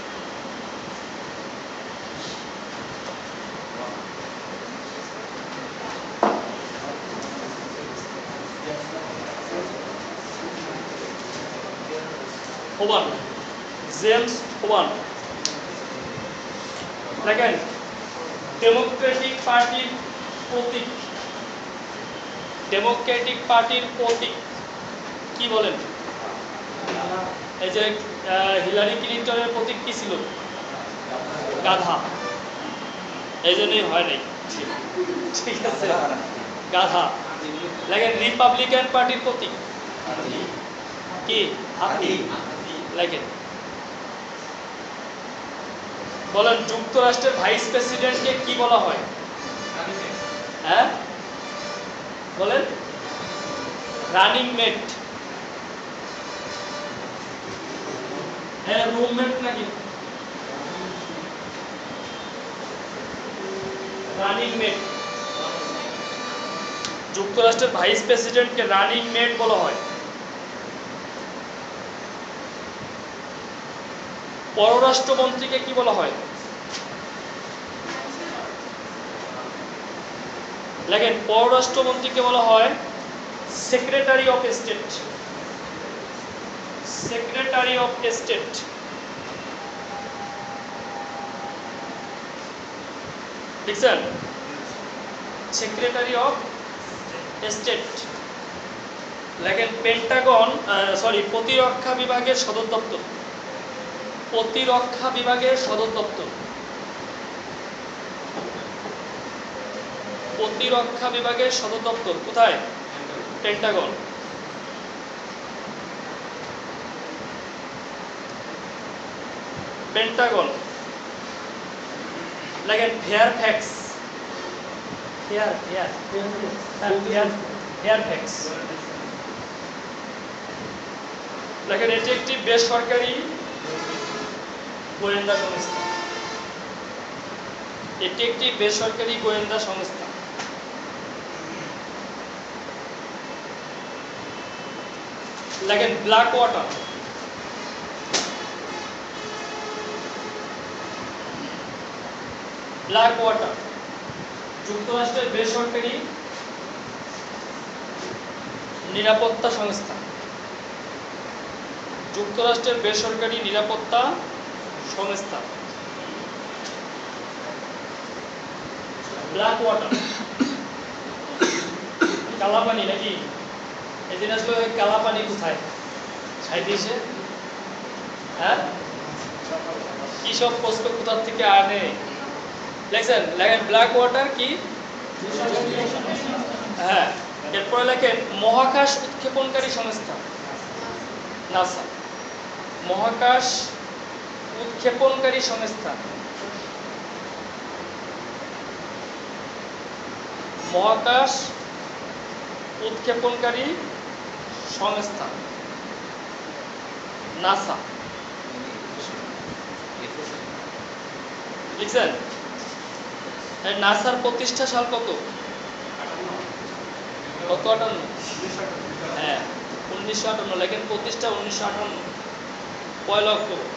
Homan, James Homan. দেখেন, ডেমোক্রেটিক পার্টির প্রতীক কি বলেন? এই যে হিলারি ক্লিন্টনের প্রতীক কি ছিল? গাধা। এই জন্যই হয় নাই, ঠিক আছে, গাধা। দেখেন, রিপাবলিকান পার্টির প্রতীক কি? হাতি। দেখেন, বলেন, যুক্তরাষ্ট্রের ভাইস প্রেসিডেন্টকে কি বলা হয়? হ্যাঁ বলেন, রানিং মেট। হ্যাঁ রুমমেট নাকি রানিং মেট। যুক্তরাষ্ট্রের ভাইস প্রেসিডেন্টকে রানিং মেট বলা হয়। পররাষ্ট্রমন্ত্রীকে কি বলা হয়? দেখেন পররাষ্ট্রমন্ত্রীকে বলা হয় secretary of state. Secretary of state. দেখছেন সেক্রেটারি অফ স্টেট। দেখেন পেন্টাগন প্রতিরক্ষা বিভাগের সদর দপ্তর। প্রতিরক্ষা বিভাগের সদর দপ্তর। প্রতিরক্ষা বিভাগের সদর দপ্তর কোথায়? পেন্টাগন। পেন্টাগন। দেখেন ফেয়ারফ্যাক্স। ফেয়ারফ্যাক্স। দেখেন এটি একটি বেসরকারি গোয়েন্দা সংস্থা। এটি একটি বেসরকারি গোয়েন্দা সংস্থা। দেখেন ব্ল্যাক ওয়াটার। ব্ল্যাক ওয়াটার যুক্তরাষ্ট্রের বেসরকারি নিরাপত্তা সংস্থা। যুক্তরাষ্ট্রের বেসরকারি নিরাপত্তা সংস্থা ব্ল্যাক ওয়াটার। কালাপানি নাকি? এদিন আসলে কালাপানি কোথায়? সাইদেশে। হ্যাঁ কি সব প্রশ্ন কোথার থেকে আনে লেখেন। লেখেন ব্ল্যাক ওয়াটার কি? হ্যাঁ এরপরে লেখেন মহাকাশ উৎক্ষেপণকারী সংস্থা নাসা। মহাকাশ উৎক্ষেপণকারী সংস্থা। মহাকাশ উৎক্ষেপণকারী সংস্থা নাসা। লিখছেন? নাসার প্রতিষ্ঠা সাল কত? কত? 58। হ্যাঁ 1958। লেখেন প্রতিষ্ঠা 1958। পয়লা অক্টোবর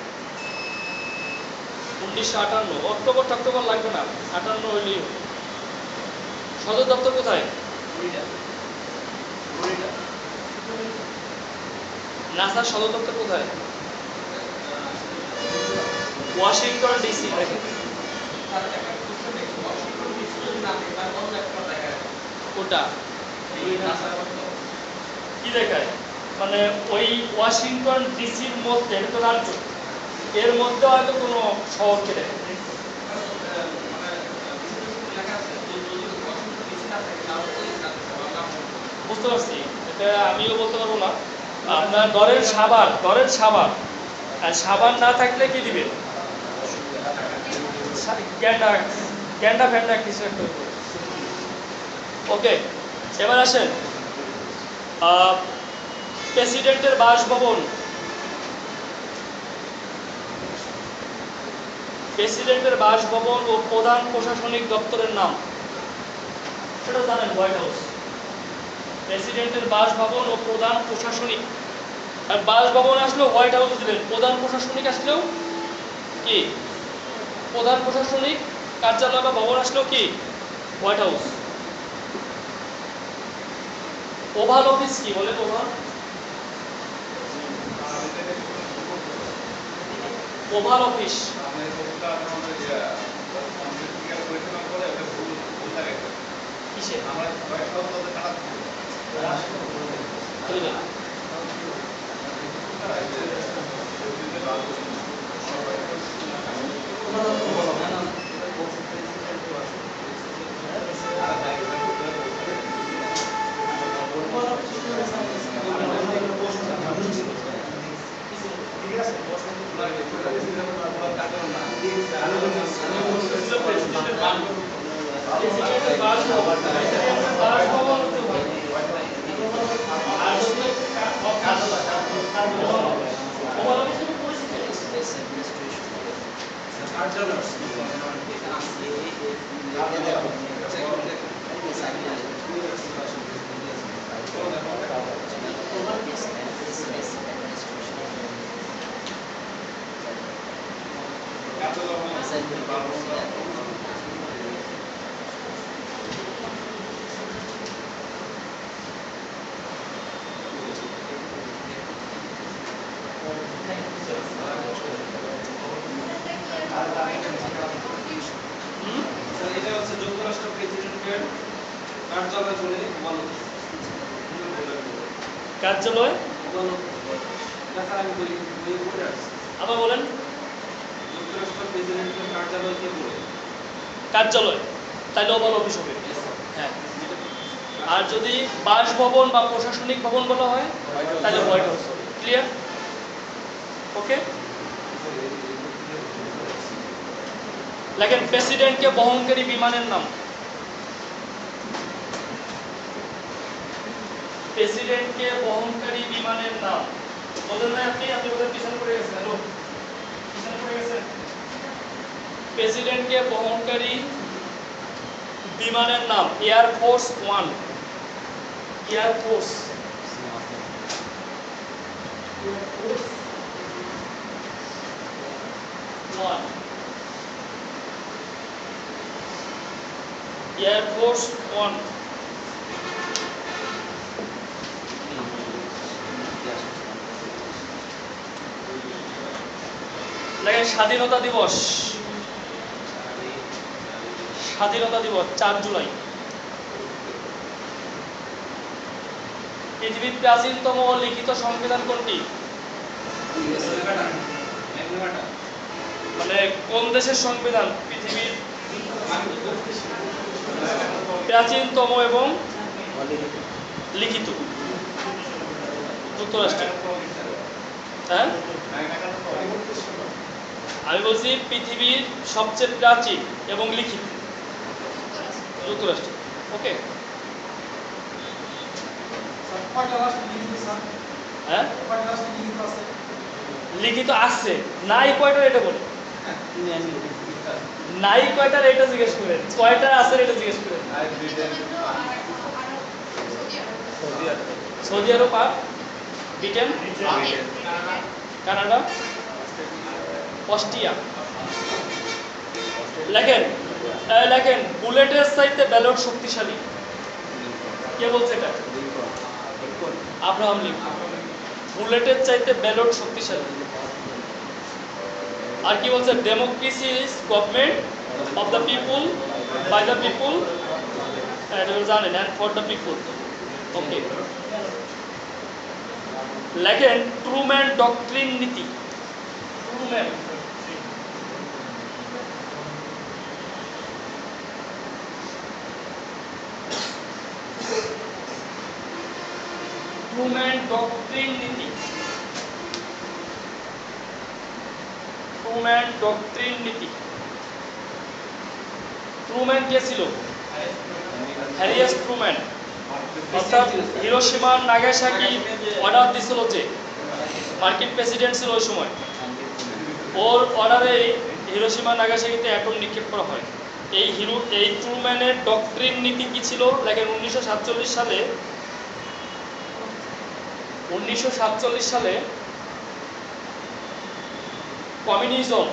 1958। অক্টোবর টক্টোবর লাগবে না, 58 হইলেই হবে। সদর দপ্তর কোথায়? নাসার সদর দপ্তর কোথায়? Washington DC. দেখেন ওটা কি দেখায় মানে ওই ওয়াশিংটন ডিসির মধ্যে এটা তো রাজ্য, এর মধ্যে হয়তো কোনো শহরকে দেখায়। বুঝতে পারছি, এটা আমিও বলতে পারবো না। আপনার ধরেন সাবান, ধরেন সাবান, আর সাবান না থাকলে কি দিবেন? গ্যান্ডা গ্যান্ডা ফ্যান্ডা কিছু একটা। ওকে এবার আসেন প্রেসিডেন্টের বাসভবন। প্রেসিডেন্টের বাসভবন ও প্রধান প্রশাসনিক দপ্তরের নাম সেটা জানেন? White house. প্রেসিডেন্টের বাসভবন ও প্রধান প্রশাসনিক, আর বাসভবন আসলেও হোয়াইট হাউস দিবেন, প্রধান প্রশাসনিক আসলেও কি? প্রধান প্রশাসনিক কার্যালয় বা ভবন আসলেও কি? White house. ওভাল অফিস কি বলে? Oval office. কিসে? এটা হচ্ছে যুক্তরাষ্ট্র প্রেসিডেন্টের কার্যালয় বলে বলো কার্যালয় আমি বলি বইয়ে পড়ে আসছি আবার বলেন। যুক্তরাষ্ট্র প্রেসিডেন্টের কার্যালয়কে বলে কার্যালয় তাইলে ওভাল অফিস হবে। হ্যাঁ, আর যদি বাসভবন বা প্রশাসনিক ভবন বলা হয় তাহলে হোয়াইট হাউস হবে। ক্লিয়ার? ওকে, লেখেন প্রেসিডেন্টকে বহনকারী বিমানের নাম। প্রেসিডেন্টকে বহনকারী বিমানের নাম বলেন না আপনি ওদের পিছনে পড়ে গেছেন। হ্যালো, পিছনে পড়ে গেছেন। প্রেসিডেন্টকে বহনকারী বিমানের নাম air force one. Air force one, air force one. দেখেন স্বাধীনতা দিবস। স্বাধীনতা দিবস 4 জুলাই। পৃথিবীর প্রাচীনতম লিখিত সংবিধান কোনটি? মানে কোন দেশের সংবিধান পৃথিবীর প্রাচীনতম এবং লিখিত? যুক্তরাষ্ট্রের। হ্যাঁ, আমি বলছি পৃথিবীর সবচেয়ে প্রাচীন এবং লিখিত যুক্তরাষ্ট্র। ওকে, হ্যাঁ লিখিত আছে, নাই কয়টার এটা বলে। নাই কয়টার এটা জিজ্ঞেস করেন, কয়টার আছে এটা জিজ্ঞেস করেন। সৌদি আরব আর ব্রিটেন, কানাডা, অস্ট্রিয়া। লেখেন লেখেন বুলেটের চাইতে ব্যালট শক্তিশালী। কে বলছে এটা? Abraham Lincoln. বুলেটের চাইতে ব্যালট শক্তিশালী। আর কি বলছে? Democracy is government of the people, by the people, এটা জানেন, and for the people. Okay, লেখেন ট্রুম্যান ডক্ট্রিন নীতি। ট্রুম্যান ট্রুম্যান ডক্ট্রিন নীতি। ট্রুম্যান ডক্ট্রিন নীতি। ট্রুম্যান কে ছিল? Harry S Truman. অর্থাৎ হিরোশিমা নাগাসাকি অর্ডার দিছিল যে মার্কিন প্রেসিডেন্ট ছিল ওই সময়, ওর অর্ডারে হিরোশিমা নাগাসাকিতে অ্যাটম নিক্ষেপ করা হয়। এই ট্রুম্যানের ডক্ট্রিন নীতি কি ছিল? দেখেন 1947 সালে 1947 সালে কমিউনিজম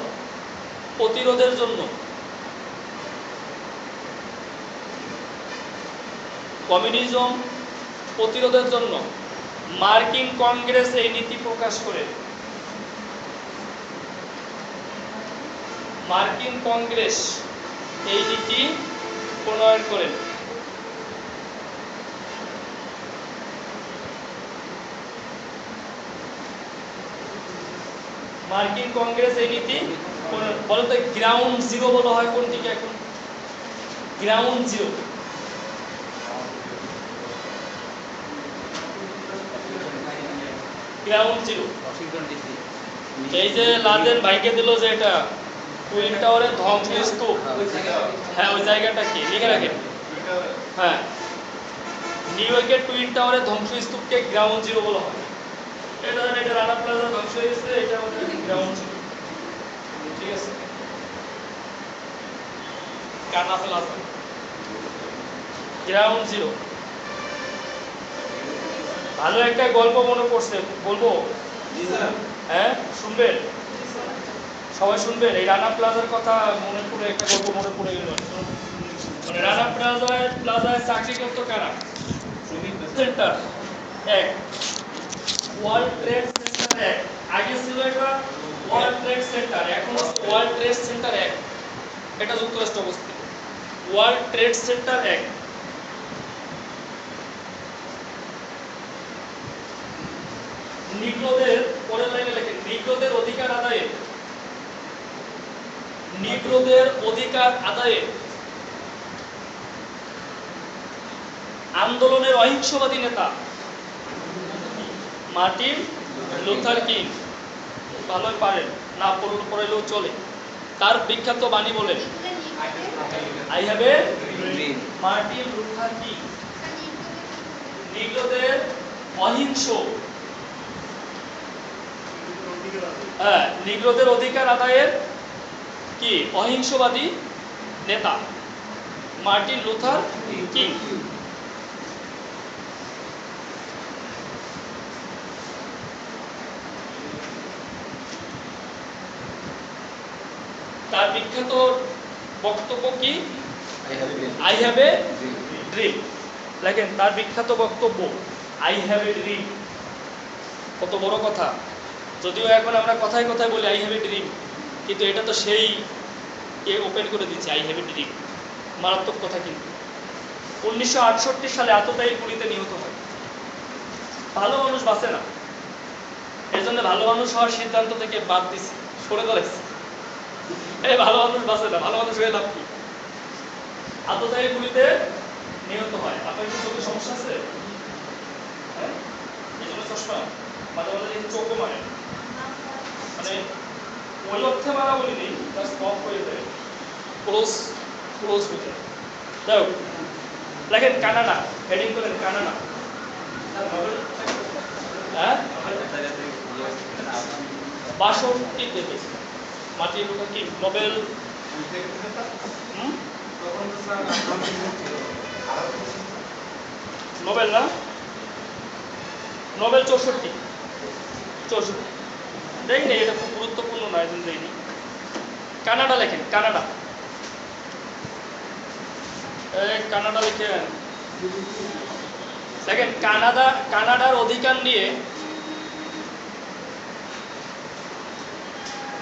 প্রতিরোধের জন্য মার্কিন কংগ্রেস এই নীতি প্রকাশ করে। মার্কিন কংগ্রেস এই নীতি প্রণয়ন করেন। মার্কিন কংগ্রেস এই নীতি বলতে গ্রাউন্ড জিরো বলা হয় কোনটিকে এখন? Ground zero. গ্রাউন্ড জিরো এই যে লাদেন ভাইকে দিল যে এটা টুইন টাওয়ারের ধ্বংসস্তূপ, হ্যাঁ ওই জায়গাটা কি লিখে রাখেন। হ্যাঁ, নিউ ইয়র্কের টুইন টাওয়ারের ধ্বংসস্তূপকে গ্রাউন্ড জিরো বলা হয়। এটা রানা প্লাজা ধ্বংস হয়ে গেছে, এটা আমাদের গ্রাউন্ড জিরো। ঠিক আছে, কানা প্লাজা, গ্রাউন্ড জিরো। ভালো একটা গল্প মনে পড়ছে, বলবো? হ্যাঁ, শুনবেন? সবাই শুনবেন? এই রানা প্লাজার কথা মনে পড়ে, একটা গল্প মনে পড়ে গেল। মানে রানা প্লাজায় চাকরি করতো কারা? সেন্টার এক, ওয়ার্ল্ড ট্রেড সেন্টার এক। আগে ছিল এটা ওয়ার্ল্ড ট্রেড সেন্টার, এখন হচ্ছে ওয়ার্ল্ড ট্রেড সেন্টার এক। এটা যুক্তরাষ্ট্রে অবস্থিত। ওয়ার্ল্ড ট্রেড সেন্টার এক। নিগ্রোদের, পরের লাইনে লেখেন, নিগ্রোদের অধিকার আদায়ে, নিগ্রোদের অধিকার আদায়ে আন্দোলনের অহিংসবাদী নেতা মার্টিন লুথার কিং। ভালোই পারেন, না পড়লেও চলে। তার বিখ্যাত বাণী বলেন, I have a dream. Martin Luther King নিগ্রোদের অহিংস, নিগ্রোদের অধিকার আদায়ের কি অহিংসবাদী নেতা মার্টিন লুথার কিং। তার বিখ্যাত বক্তব্য কি? I have a dream. দেখেন তার বিখ্যাত বক্তব্য, আই হ্যাভ এ ড্রিম। কত বড় কথা। যদিও এখন আমরা কথায় কথায় বলি আই হ্যাভ এ ড্রিম, কিন্তু এটা তো সেই ওপেন করে দিচ্ছে, আই হ্যাভ এ ড্রিম। মারাত্মক কথা। কিন্তু 1968 সালে আততায়ীর গুলিতে নিহত হয়। ভালো মানুষ বাঁচে না, এই জন্য ভালো মানুষ হওয়ার সিদ্ধান্ত থেকে বাদ দিচ্ছে, সরে দাঁড়াইছে। এই ভালো মানুষ বাঁচে না, ভালো মানুষ হয়ে লাভ কি? আততায়ীর গুলিতে নিহত হয়। আপনার কি চোখে সমস্যা আছে? হ্যাঁ, এই জন্য চশমা মাঝে মাঝে দেখি চোখও মারে, মানে ওই অর্থে মারা বলিনি, জাস্ট অফ হয়ে যায়, ক্লোজ হয়ে যায়। যাই হোক, দেখেন কানাডা, হেডিং করেন কানাডা। হ্যাঁ, 62 পেয়েছে Martin Luther king Nobel. Nobel না, নোবেল 64 দেখি না, এটা খুব গুরুত্বপূর্ণ নয়, দেয়নি। কানাডা লেখেন, কানাডা। কানাডা লিখেন। দেখেন কানাডার অধিকার নিয়ে,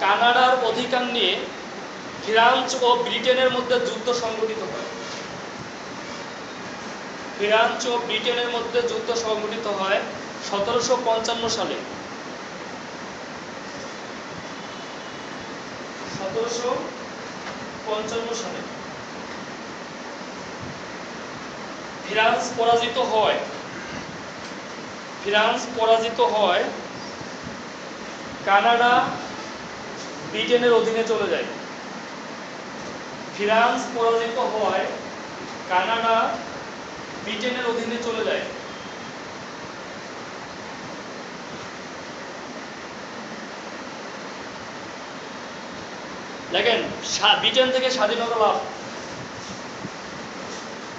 কানাডার অধিকার নিয়ে ফ্রান্স ও ব্রিটেনের মধ্যে যুদ্ধ সংঘটিত হয়। ফ্রান্স ও ব্রিটেনের মধ্যে যুদ্ধ সংঘটিত হয় 1755 সালে। 1755 সালে ফ্রান্স পরাজিত হয়। ফ্রান্স পরাজিত হয়, কানাডা ব্রিটেনের অধীনে চলে যায়। ফ্রান্স পরাজিত হয়, কানাডা ব্রিটেনের অধীনে চলে যায়। দেখেন ব্রিটেন থেকে স্বাধীনতা লাভ,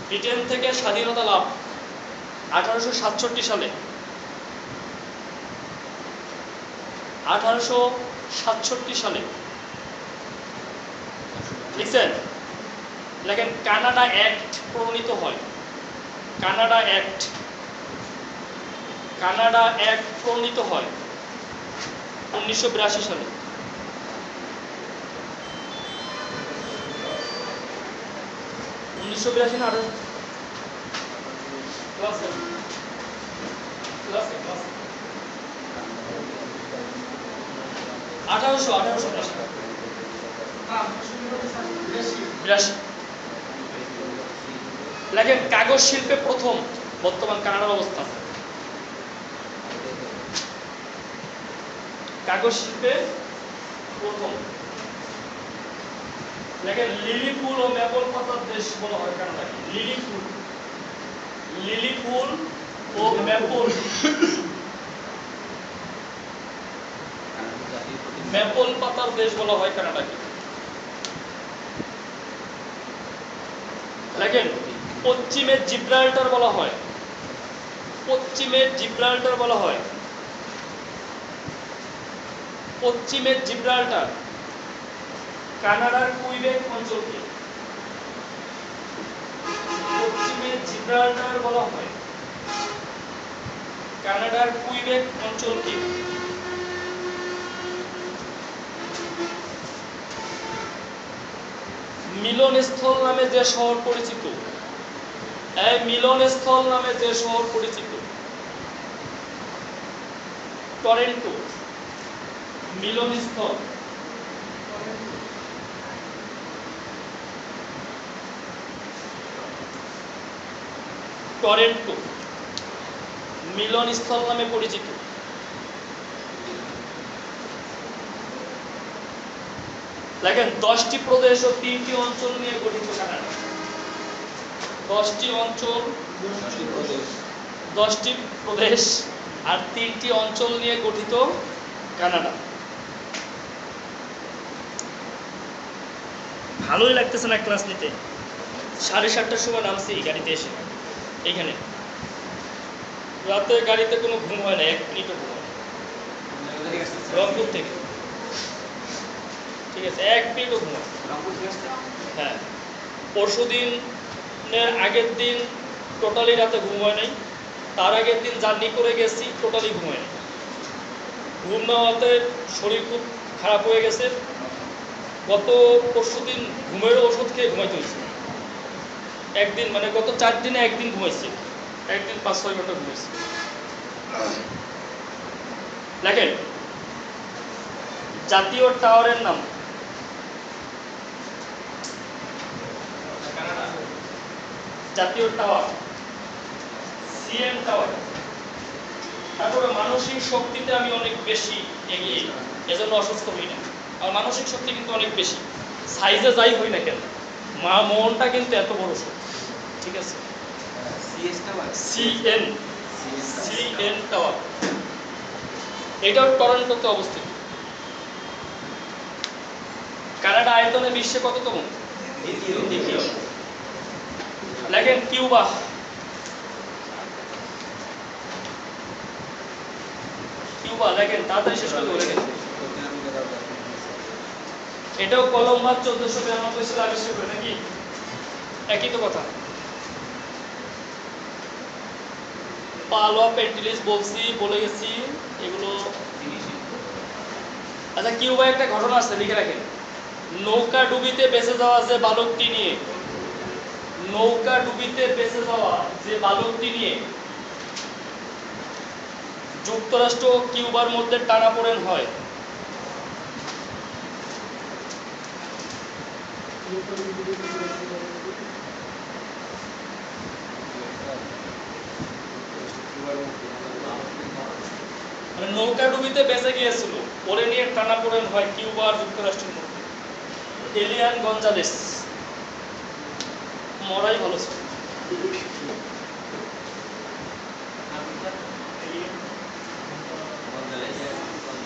ব্রিটেন থেকে স্বাধীনতা লাভ 1867 সালে। 1867 সালে লিখছেন। দেখেন কানাডা অ্যাক্ট প্রণীত হয়। কানাডা অ্যাক্ট প্রণীত হয় 1982 সালে। 1982 না 1882। দেখেন কাগজ শিল্পে প্রথম বর্তমান কানাডার অবস্থা। কাগজ শিল্পে প্রথম। দেখেন লিলি ফুল ও ম্যাপল পাতার দেশ বলা হয় কানাডাকে। লিলি ফুল ও ম্যাপল পাতার দেশ বলা হয় কানাডাকে। দেখেন পশ্চিমের জিব্রাল্টার বলা হয়, পশ্চিমের জিব্রাল্টার বলা হয়, পশ্চিমের জিব্রাল্টার কানাডার কুইবেক অঞ্চলকে পশ্চিমের জিব্রাল্টার বলা হয়, কানাডার কুইবেক অঞ্চলকে মিলনস্থল নামে যে শহর পরিচিত, এই মিলনস্থল নামে যে শহর পরিচিত, টরেন্টো মিলনস্থল, টরেন্টো মিলনস্থল নামে পরিচিত। দেখেন 10টি প্রদেশ ও 3টি অঞ্চল নিয়ে গঠিত কানাডা, 10টি অঞ্চল, 10টি প্রদেশ আর 3টি অঞ্চল নিয়ে গঠিত কানাডা। ভালোই লাগতেছে না ক্লাস নিতে? 7:30টার সময় নামছি গাড়িতে এসে, এইখানে রাতে গাড়িতে কোনো ঘুম হয় না, 1 মিনিটও ঘুম হয় না, রংপুর থেকে, ঠিক আছে, 1 মিনিটও ঘুম হয় না। হ্যাঁ, পরশু দিনের আগের দিন টোটালি রাতে ঘুম হয় নাই, তার আগের দিন জার্নি করে গেছি, টোটালি ঘুম হয় নাই। ঘুম না হওয়াতে শরীর খুব খারাপ হয়ে গেছে। গত পরশু দিন ঘুমের ওষুধ খেয়ে ঘুমাইতে হয়েছে একদিন, মানে গত 4 দিনে একদিন ঘুমাইছি, একদিন 5-6 ঘন্টা ঘুমাইছি। দেখেন জাতীয় টাওয়ারের নাম, জাতীয় টাওয়ার সিএন টাওয়ার। তারপরে মানসিক শক্তিতে আমি অনেক বেশি এগিয়ে, এজন্য অসুস্থ হই না। আর মানসিক শক্তি কিন্তু অনেক বেশি, সাইজে যাই হই না কেন, মনটা কিন্তু এত বড় শক্তি, ঠিক আছে। সিএন সিএন টাওয়ার, এটাও টরন্টোতে অবস্থিত। কানাডা আয়তনে বিশ্বে কততম? দ্বিতীয়। দেখেন কিউবা, কিউবা দেখেন তাড়াতাড়ি শেষ করে দেবো। দেখেন এটাও কলম্বাস 1492 সালে আবিষ্কার করে, নাকি একই তো কথা। পালোয়া পেন্টিলিস বলছি, বলে গেছি এগুলো। আচ্ছা কিউবায় একটা ঘটনা আছে, লিখে রাখেন। নৌকা ডুবিতে বেঁচে যাওয়া যে বালকটি নিয়ে, নৌকা ডুবিতে বেঁচে যাওয়া যে বালকটি নিয়ে যুক্তরাষ্ট্র ও কিউবার মধ্যে টানাপোড়েন হয়। মানে নৌকা ডুবিতে বেঁচে গিয়েছিল, পরে নিয়ে টানাপোড়েন হয় কিউবা আর যুক্তরাষ্ট্রের মধ্যে। এলিয়ান গঞ্জালেস, মরাই ভালো ছিল।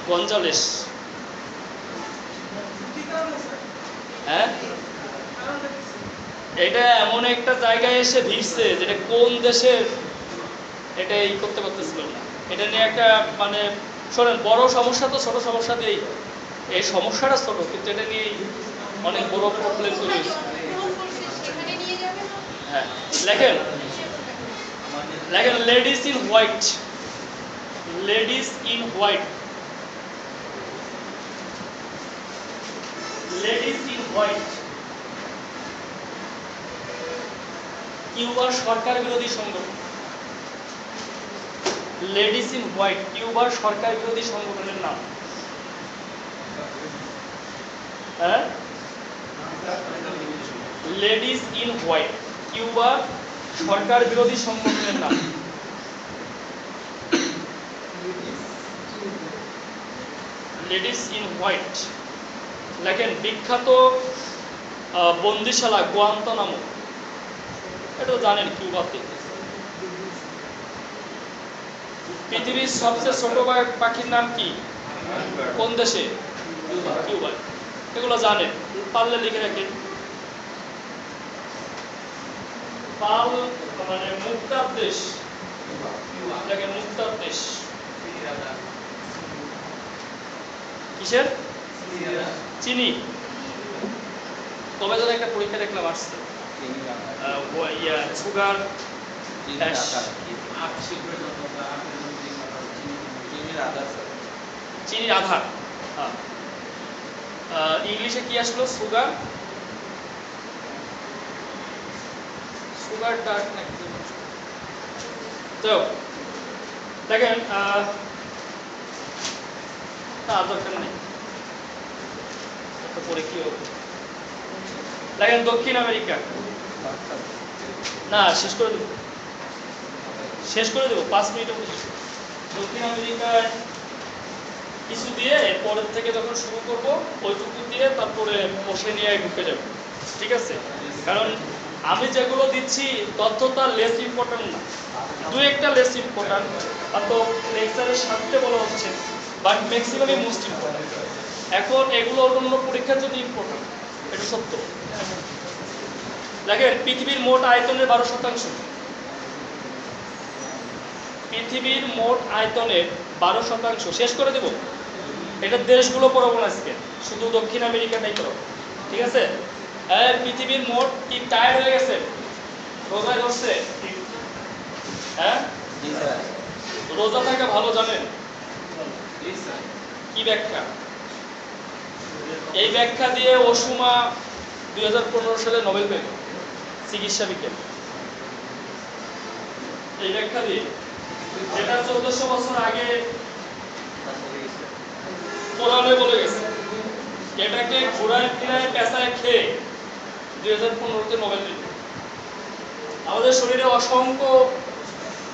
গঞ্জালেস, হ্যাঁ, এটা এমন একটা জায়গায় এসে ভিড়ছে যেটা কোন দেশের, এটা এই করতে পারতেছিল না। এটা নিয়ে একটা মানে শোনেন, বড় সমস্যা তো ছোট সমস্যা দিয়েই, এই সমস্যাটা ছোট কিন্তু এটা নিয়ে অনেক বড় প্রবলেম তৈরি হয়েছে। হ্যাঁ লেখেন, লেখেন ladies in white, ladies in white, ladies in white কিউবার সরকার বিরোধী সংগঠন। লেডিস ইন হোয়াইট কিউবার সরকার বিরোধী সংগঠনের নাম। হ্যাঁ, লেডিস ইন হোয়াইট কিউবার সরকার বিরোধী সংগঠনের নাম। Ladies in white. লেখেন বিখ্যাত বন্দিশালা গুয়ান্তানামো, এটা তো জানেন কিউবাতে। পৃথিবীর সবচেয়ে ছোট পাখির নাম কি, কোন দেশে? কিউবায়। এগুলো জানেন, পারলে লিখে রাখেন। পাল মানে মুক্তার দেশ, কিউবা এটাকে মুক্তার দেশ। চিনি রাজা কিসের? চিনি রাজা চিনি। তবে যেন একটা পরীক্ষা দেখলাম আসছে চিনি রাখা সুগার চিনি Ash. রাখা আট শীঘ্র যত আটের মধ্যে খাবার চিনি চিনি রাখা স্যার চিনির আধার। হ্যাঁ। ইংলিশে কি আসলো? সুগার, সুগার ডার্ক নাকি যেন আসলো। তো দেখেন না দরকার নেই, একটা পরে কি হবে। দেখেন দক্ষিণ আমেরিকা, না শেষ করে দেবো, শেষ করে দেবো 5 মিনিটের মধ্যে শেষ করবো। দক্ষিণ আমেরিকায় কিছু দিয়ে পরের থেকে যখন শুরু করব ওইটুকু দিয়ে তারপরে ওশেনিয়ায় ঢুকে যাবে, ঠিক আছে? কারণ আমি যেগুলো দিচ্ছি তথ্যটা লেস ইম্পর্টেন্ট না, দু একটা লেস ইম্পর্টেন্ট, তো লেকচারের সাথে বলা হচ্ছে, বাট ম্যাক্সিমামই মোস্ট ইম্পর্টেন্ট। এখন এগুলো অন্য পরীক্ষার জন্য ইম্পর্টেন্ট, এটা সত্য। দেখেন পৃথিবীর মোট আয়তনের 12%, পৃথিবীর মোট আয়তনের 12%। শেষ করে দেব, এটা দেশগুলো পড়াবো না আজকে, শুধু দক্ষিণ আমেরিকাটাই পড়াবো, ঠিক আছে? পৃথিবীর মোট কি টায়ার হয়ে গেছে? রোজায় ধরছে? হ্যাঁ, জি স্যার রোজা থাকা ভালো জানেন প্লিজ স্যার কি ব্যাখ্যা? এই ব্যাখ্যা দিয়ে ওসুমা 2015 সালে নোবেল পেল চিকিৎসা বিজ্ঞান। এই ব্যাখ্যা দিয়ে, যেটা 1400 বছর আগে কোরআনে বলে গেছে, এটাকে ঘোড়ায় ফিরায় পেঁচায় খেয়ে 2015-তে নোবেল পেল। আমাদের শরীরে অসংখ্য,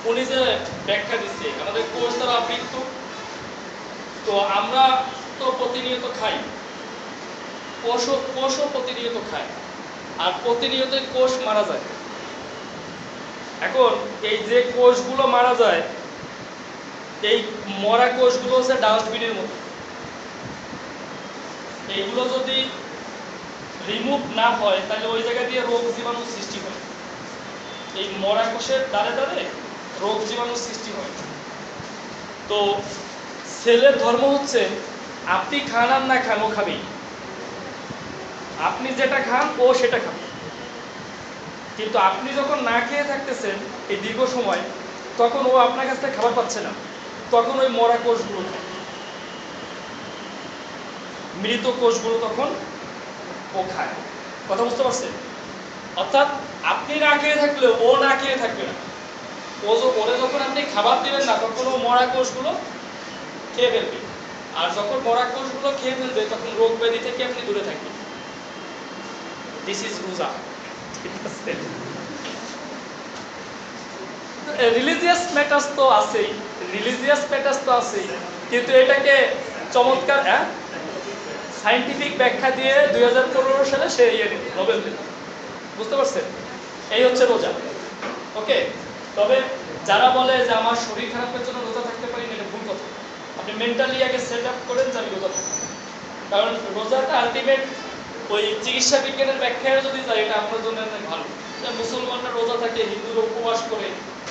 উনি যে ব্যাখ্যা দিচ্ছে, আমাদের কোষ দ্বারা আবৃত, তো আমরা তো প্রতিনিয়ত খাই, কোষও প্রতিনিয়ত খায়, আর প্রতিনিয়তই কোষ মারা যায়। এখন এই যে কোষগুলো মারা যায়, এই মরা কোষগুলো হচ্ছে ডাস্টবিনের মতো। এইগুলো যদি রিমুভ না হয় তাহলে ওই জায়গা দিয়ে রোগ জীবাণু সৃষ্টি হয়। এই মরা কোষের দ্বারে দ্বারে রোগ জীবাণু সৃষ্টি হয়। তো সেলের ধর্ম হচ্ছে আপনি খান আর না খান ও খাবেই, আপনি যেটা খান ও সেটা খাবে। কিন্তু আপনি যখন না খেয়ে থাকতেছেন এই দীর্ঘ সময়, তখন ও আপনার কাছ থেকে খাবার পাচ্ছে না, তখন ওই মরা কোষগুলো খায়, মৃত কোষগুলো তখন ও খায়। কথা বুঝতে পারছেন? অর্থাৎ আপনি না খেয়ে থাকলে ও না খেয়ে থাকবে না, ওরে যখন আপনি খাবার দিবেন না তখন ও মরা কোষগুলো খেয়ে ফেলবে, আর যখন মরা কোষগুলো খেয়ে ফেলবে তখন রোগ ব্যাধি থেকে আপনি দূরে থাকবেন। দিস ইজ রোজা। রিলিজিয়াস ম্যাটার্স তো আছেই, রিলিজিয়াস ম্যাটার্স তো আছেই, কিন্তু এটাকে চমৎকার সায়েন্টিফিক ব্যাখ্যা দিয়ে 2015 সালে সে নোবেল পেল। বুঝতে পারছেন? এই হচ্ছে রোজা। ওকে, তবে যারা বলে যে আমার শরীর খারাপের জন্য রোজা থাকতে পারি না, এটা ভুল কথা। আপনি মেন্টালি আগে সেট আপ করেন যে আমি রোজা থাকবো, কারণ রোজাটা আলটিমেট ওই চিকিৎসা বিজ্ঞানের ব্যাখ্যায় যদি যায় এটা আপনার জন্য ভালো। মুসলমানরা রোজা থাকে, হিন্দুরা উপবাস করে,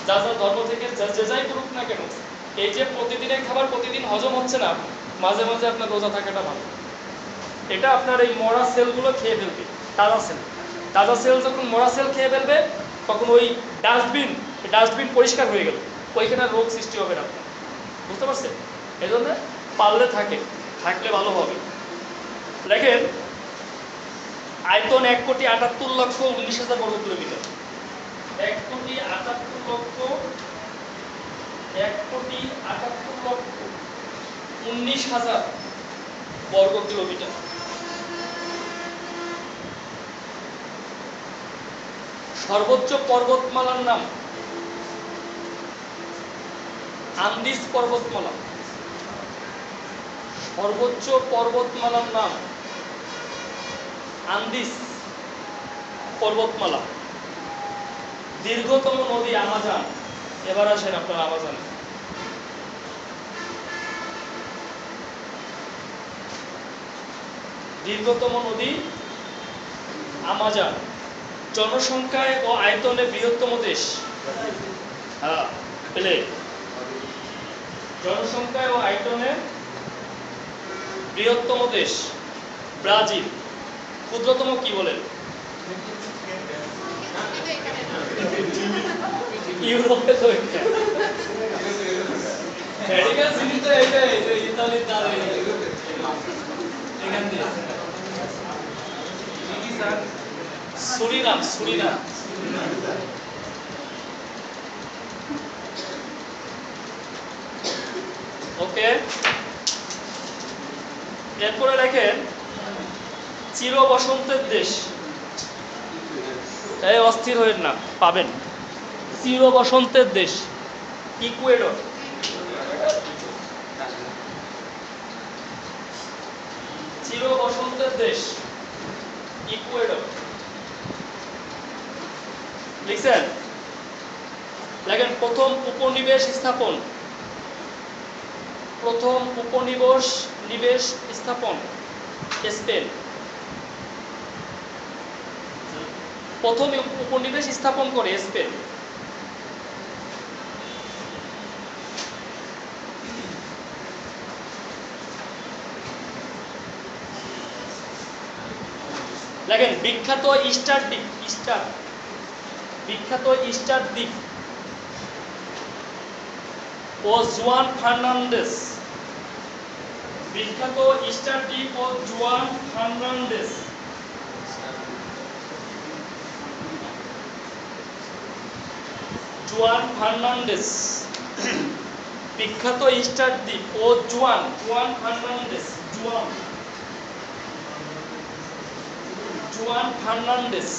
যা যা ধর্ম থেকে যে যাই করুক না কেন, এই যে প্রতিদিনের খাবার প্রতিদিন হজম হচ্ছে না, মাঝে মাঝে আপনার রোজা থাকাটা ভালো। এটা আপনার এই মরা সেলগুলো খেয়ে ফেলবে, তাজা সেল। তাজা সেল যখন মরা সেল খেয়ে ফেলবে তখন ওই ডাস্টবিন পরিষ্কার হয়ে গেল, ওইখানে রোগ সৃষ্টি হবে না আপনার। বুঝতে পারছেন? এই জন্য পারলে থাকলে ভালো হবে। দেখেন আয়তন 1,78,19,000 বর্গ কিলোমিটার। 1,78,19,000 বর্গ কিলোমিটার। সর্বোচ্চ পর্বতমালার নাম আন্দিজ পর্বতমালা। সর্বোচ্চ পর্বতমালার নাম আন্দিজ পর্বতমালা। দীর্ঘতম নদী আমাজন। এবার আসেন আপনার আমাজন। দীর্ঘতম নদী আমাজন। জনসংখ্যায় ও আয়তনে বৃহত্তম দেশ। হ্যাঁ, পেলে। জনসংখ্যায় ও আয়তনে বৃহত্তম দেশ ব্রাজিল। ক্ষুদ্রতম কি বলেন? ইউরোপে তো এটা ভ্যাটিকান সিটি তো এইটাই, ইতালি তার এখান দিয়ে সুরিনাম। ওকে, এরপরে দেখেন চির বসন্তের দেশ। এই অস্থির হয়ে না, পাবেন। চির বসন্তের দেশ ইকুয়েডর। চির বসন্তের দেশ ইকুয়েডর। লিখছেন? দেখেন প্রথম উপনিবেশ স্থাপন স্থাপন স্পেন। প্রথম উপনিবেশ স্থাপন করে স্পেন। দেখেন বিখ্যাত ইস্টার দ্বীপ, বিখ্যাত ইস্টার দ্বীপ ও জুয়ান ফার্নান্ডেস। বিখ্যাত ইস্টার দ্বীপ ও জুয়ান ফার্নান্ডেস। বিখ্যাত ইস্টার দ্বীপ ও জুয়ান ফার্নান্ডেস। জুয়ান ফার্নান্ডেস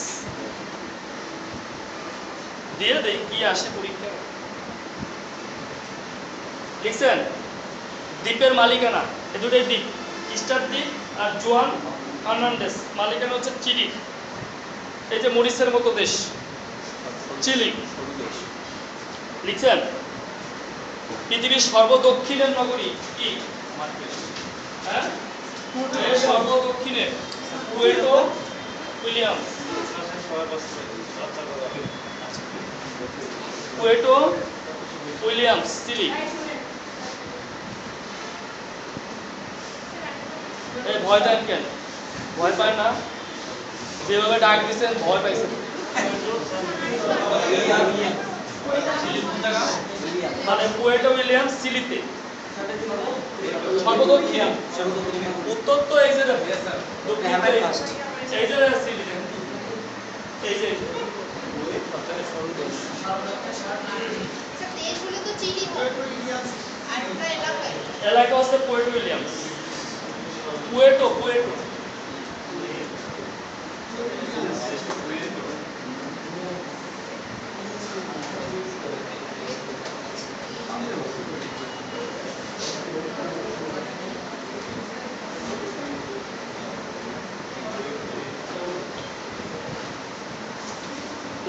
দিয়ে দেই কি আসে পরীক্ষা। লিখছেন? দ্বীপের মালিকানা, এই দুটোই দ্বীপ, ইস্টার দ্বীপ আর জুয়ান ফার্নান্ডেস। মালিকানা হচ্ছে চিলি। এই যে মরিসের মতো দেশ চিলি। লিখছেন? পৃথিবীর সর্বদক্ষিণের নগরী কি? হ্যাঁ, সর্বদক্ষিণে Puerto Williams. Puerto Williams, Chile. এই ভয় দেন কেন? ভয় পায় না? যেভাবে ডাক দিচ্ছেন ভয় পাইছেন। মানে পুয়ের্তো উইলিয়ামস চিলিতে সর্বদক্ষিণ। উত্তর তো এই যে এই যে চিলি, এই যে এলাকা হচ্ছে পুয়ের্তো উইলিয়ামস। পুয়ের্তো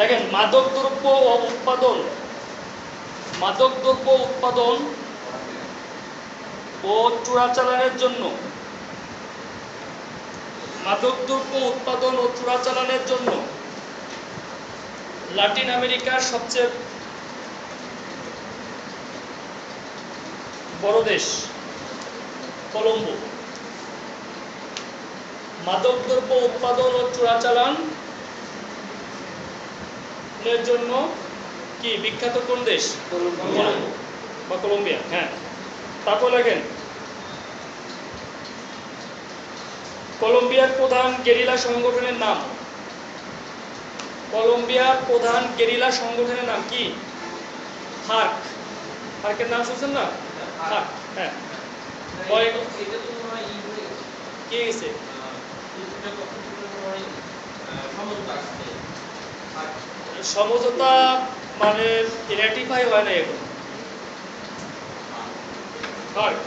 দেখেন মাদকদ্রব্য উৎপাদন ও চোরাচালানের জন্য লাতিন আমেরিকার সবচেয়ে বড় দেশ কলম্বো। মাদকদ্রব্য উৎপাদন ও চোরাচালানের জন্য কি বিখ্যাত কোন দেশ? কলম্বো বা কলম্বিয়া। হ্যাঁ, তারপর দেখেন কলম্বিয়ার প্রধান গেরিলা সংগঠনের নাম। কলম্বিয়ার প্রধান গেরিলা সংগঠনের নাম কি? ফার্কের নাম শুনছেন না? ফার্ক। হ্যাঁ, কে গেছে? সমঝোতা মানে রেটিফাই হয় না এখন। ফার্ক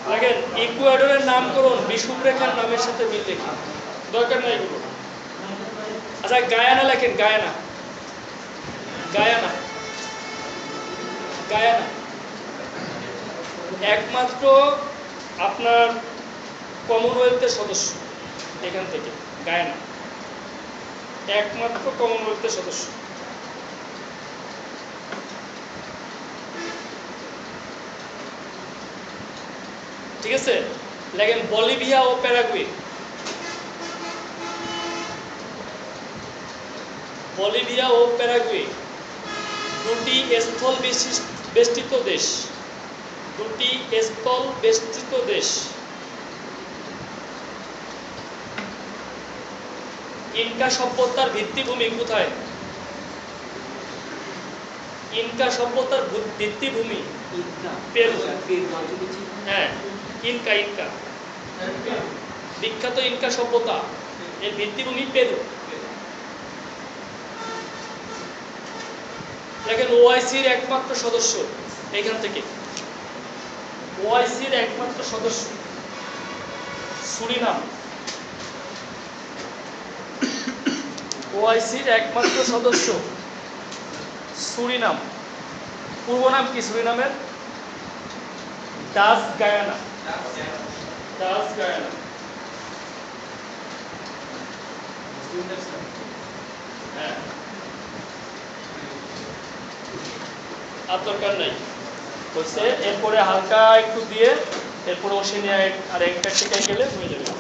দেখেন ইকুয়েডরের নামকরণ বিষুবরেখার নামের সাথে মিল রেখে। দরকার নাই এগুলো। আচ্ছা, গায়ানা লেখেন। গায়ানা একমাত্র আপনার কমনওয়েলথের সদস্য এখান থেকে, গায়ানা একমাত্র কমনওয়েলথের সদস্য। ঠিক আছে, লেখেন বলিভিয়া ও প্যারাগুয়ে। বলিভিয়া ও প্যারাগুয়ে দুটি স্থল বেষ্টিত দেশ, দুটি স্থল বেষ্টিত দেশ। ইনকা সভ্যতার ভিত্তিভূমি কোথায়? ইনকা সভ্যতার ভিত্তিভূমি পেরু। হ্যাঁ, ইনকা ইনকা বিখ্যাত ইনকা সভ্যতা, এর ভিত্তিভূমি পেরু। দেখেন ওআইসির একমাত্র সদস্য এখান থেকে, ওআইসির একমাত্র সদস্য সুরিনাম। ওআইসির একমাত্র সদস্য সুরিনাম। পূর্ব নাম কি সুরিনামের? ডাচ গায়ানা। ডাচ গায়ানা। হ্যাঁ, আর দরকার নাই হচ্ছে। এরপরে হালকা একটু দিয়ে এরপরে ওশেনিয়া আর একটা শেখাই গেলে হয়ে যাবে।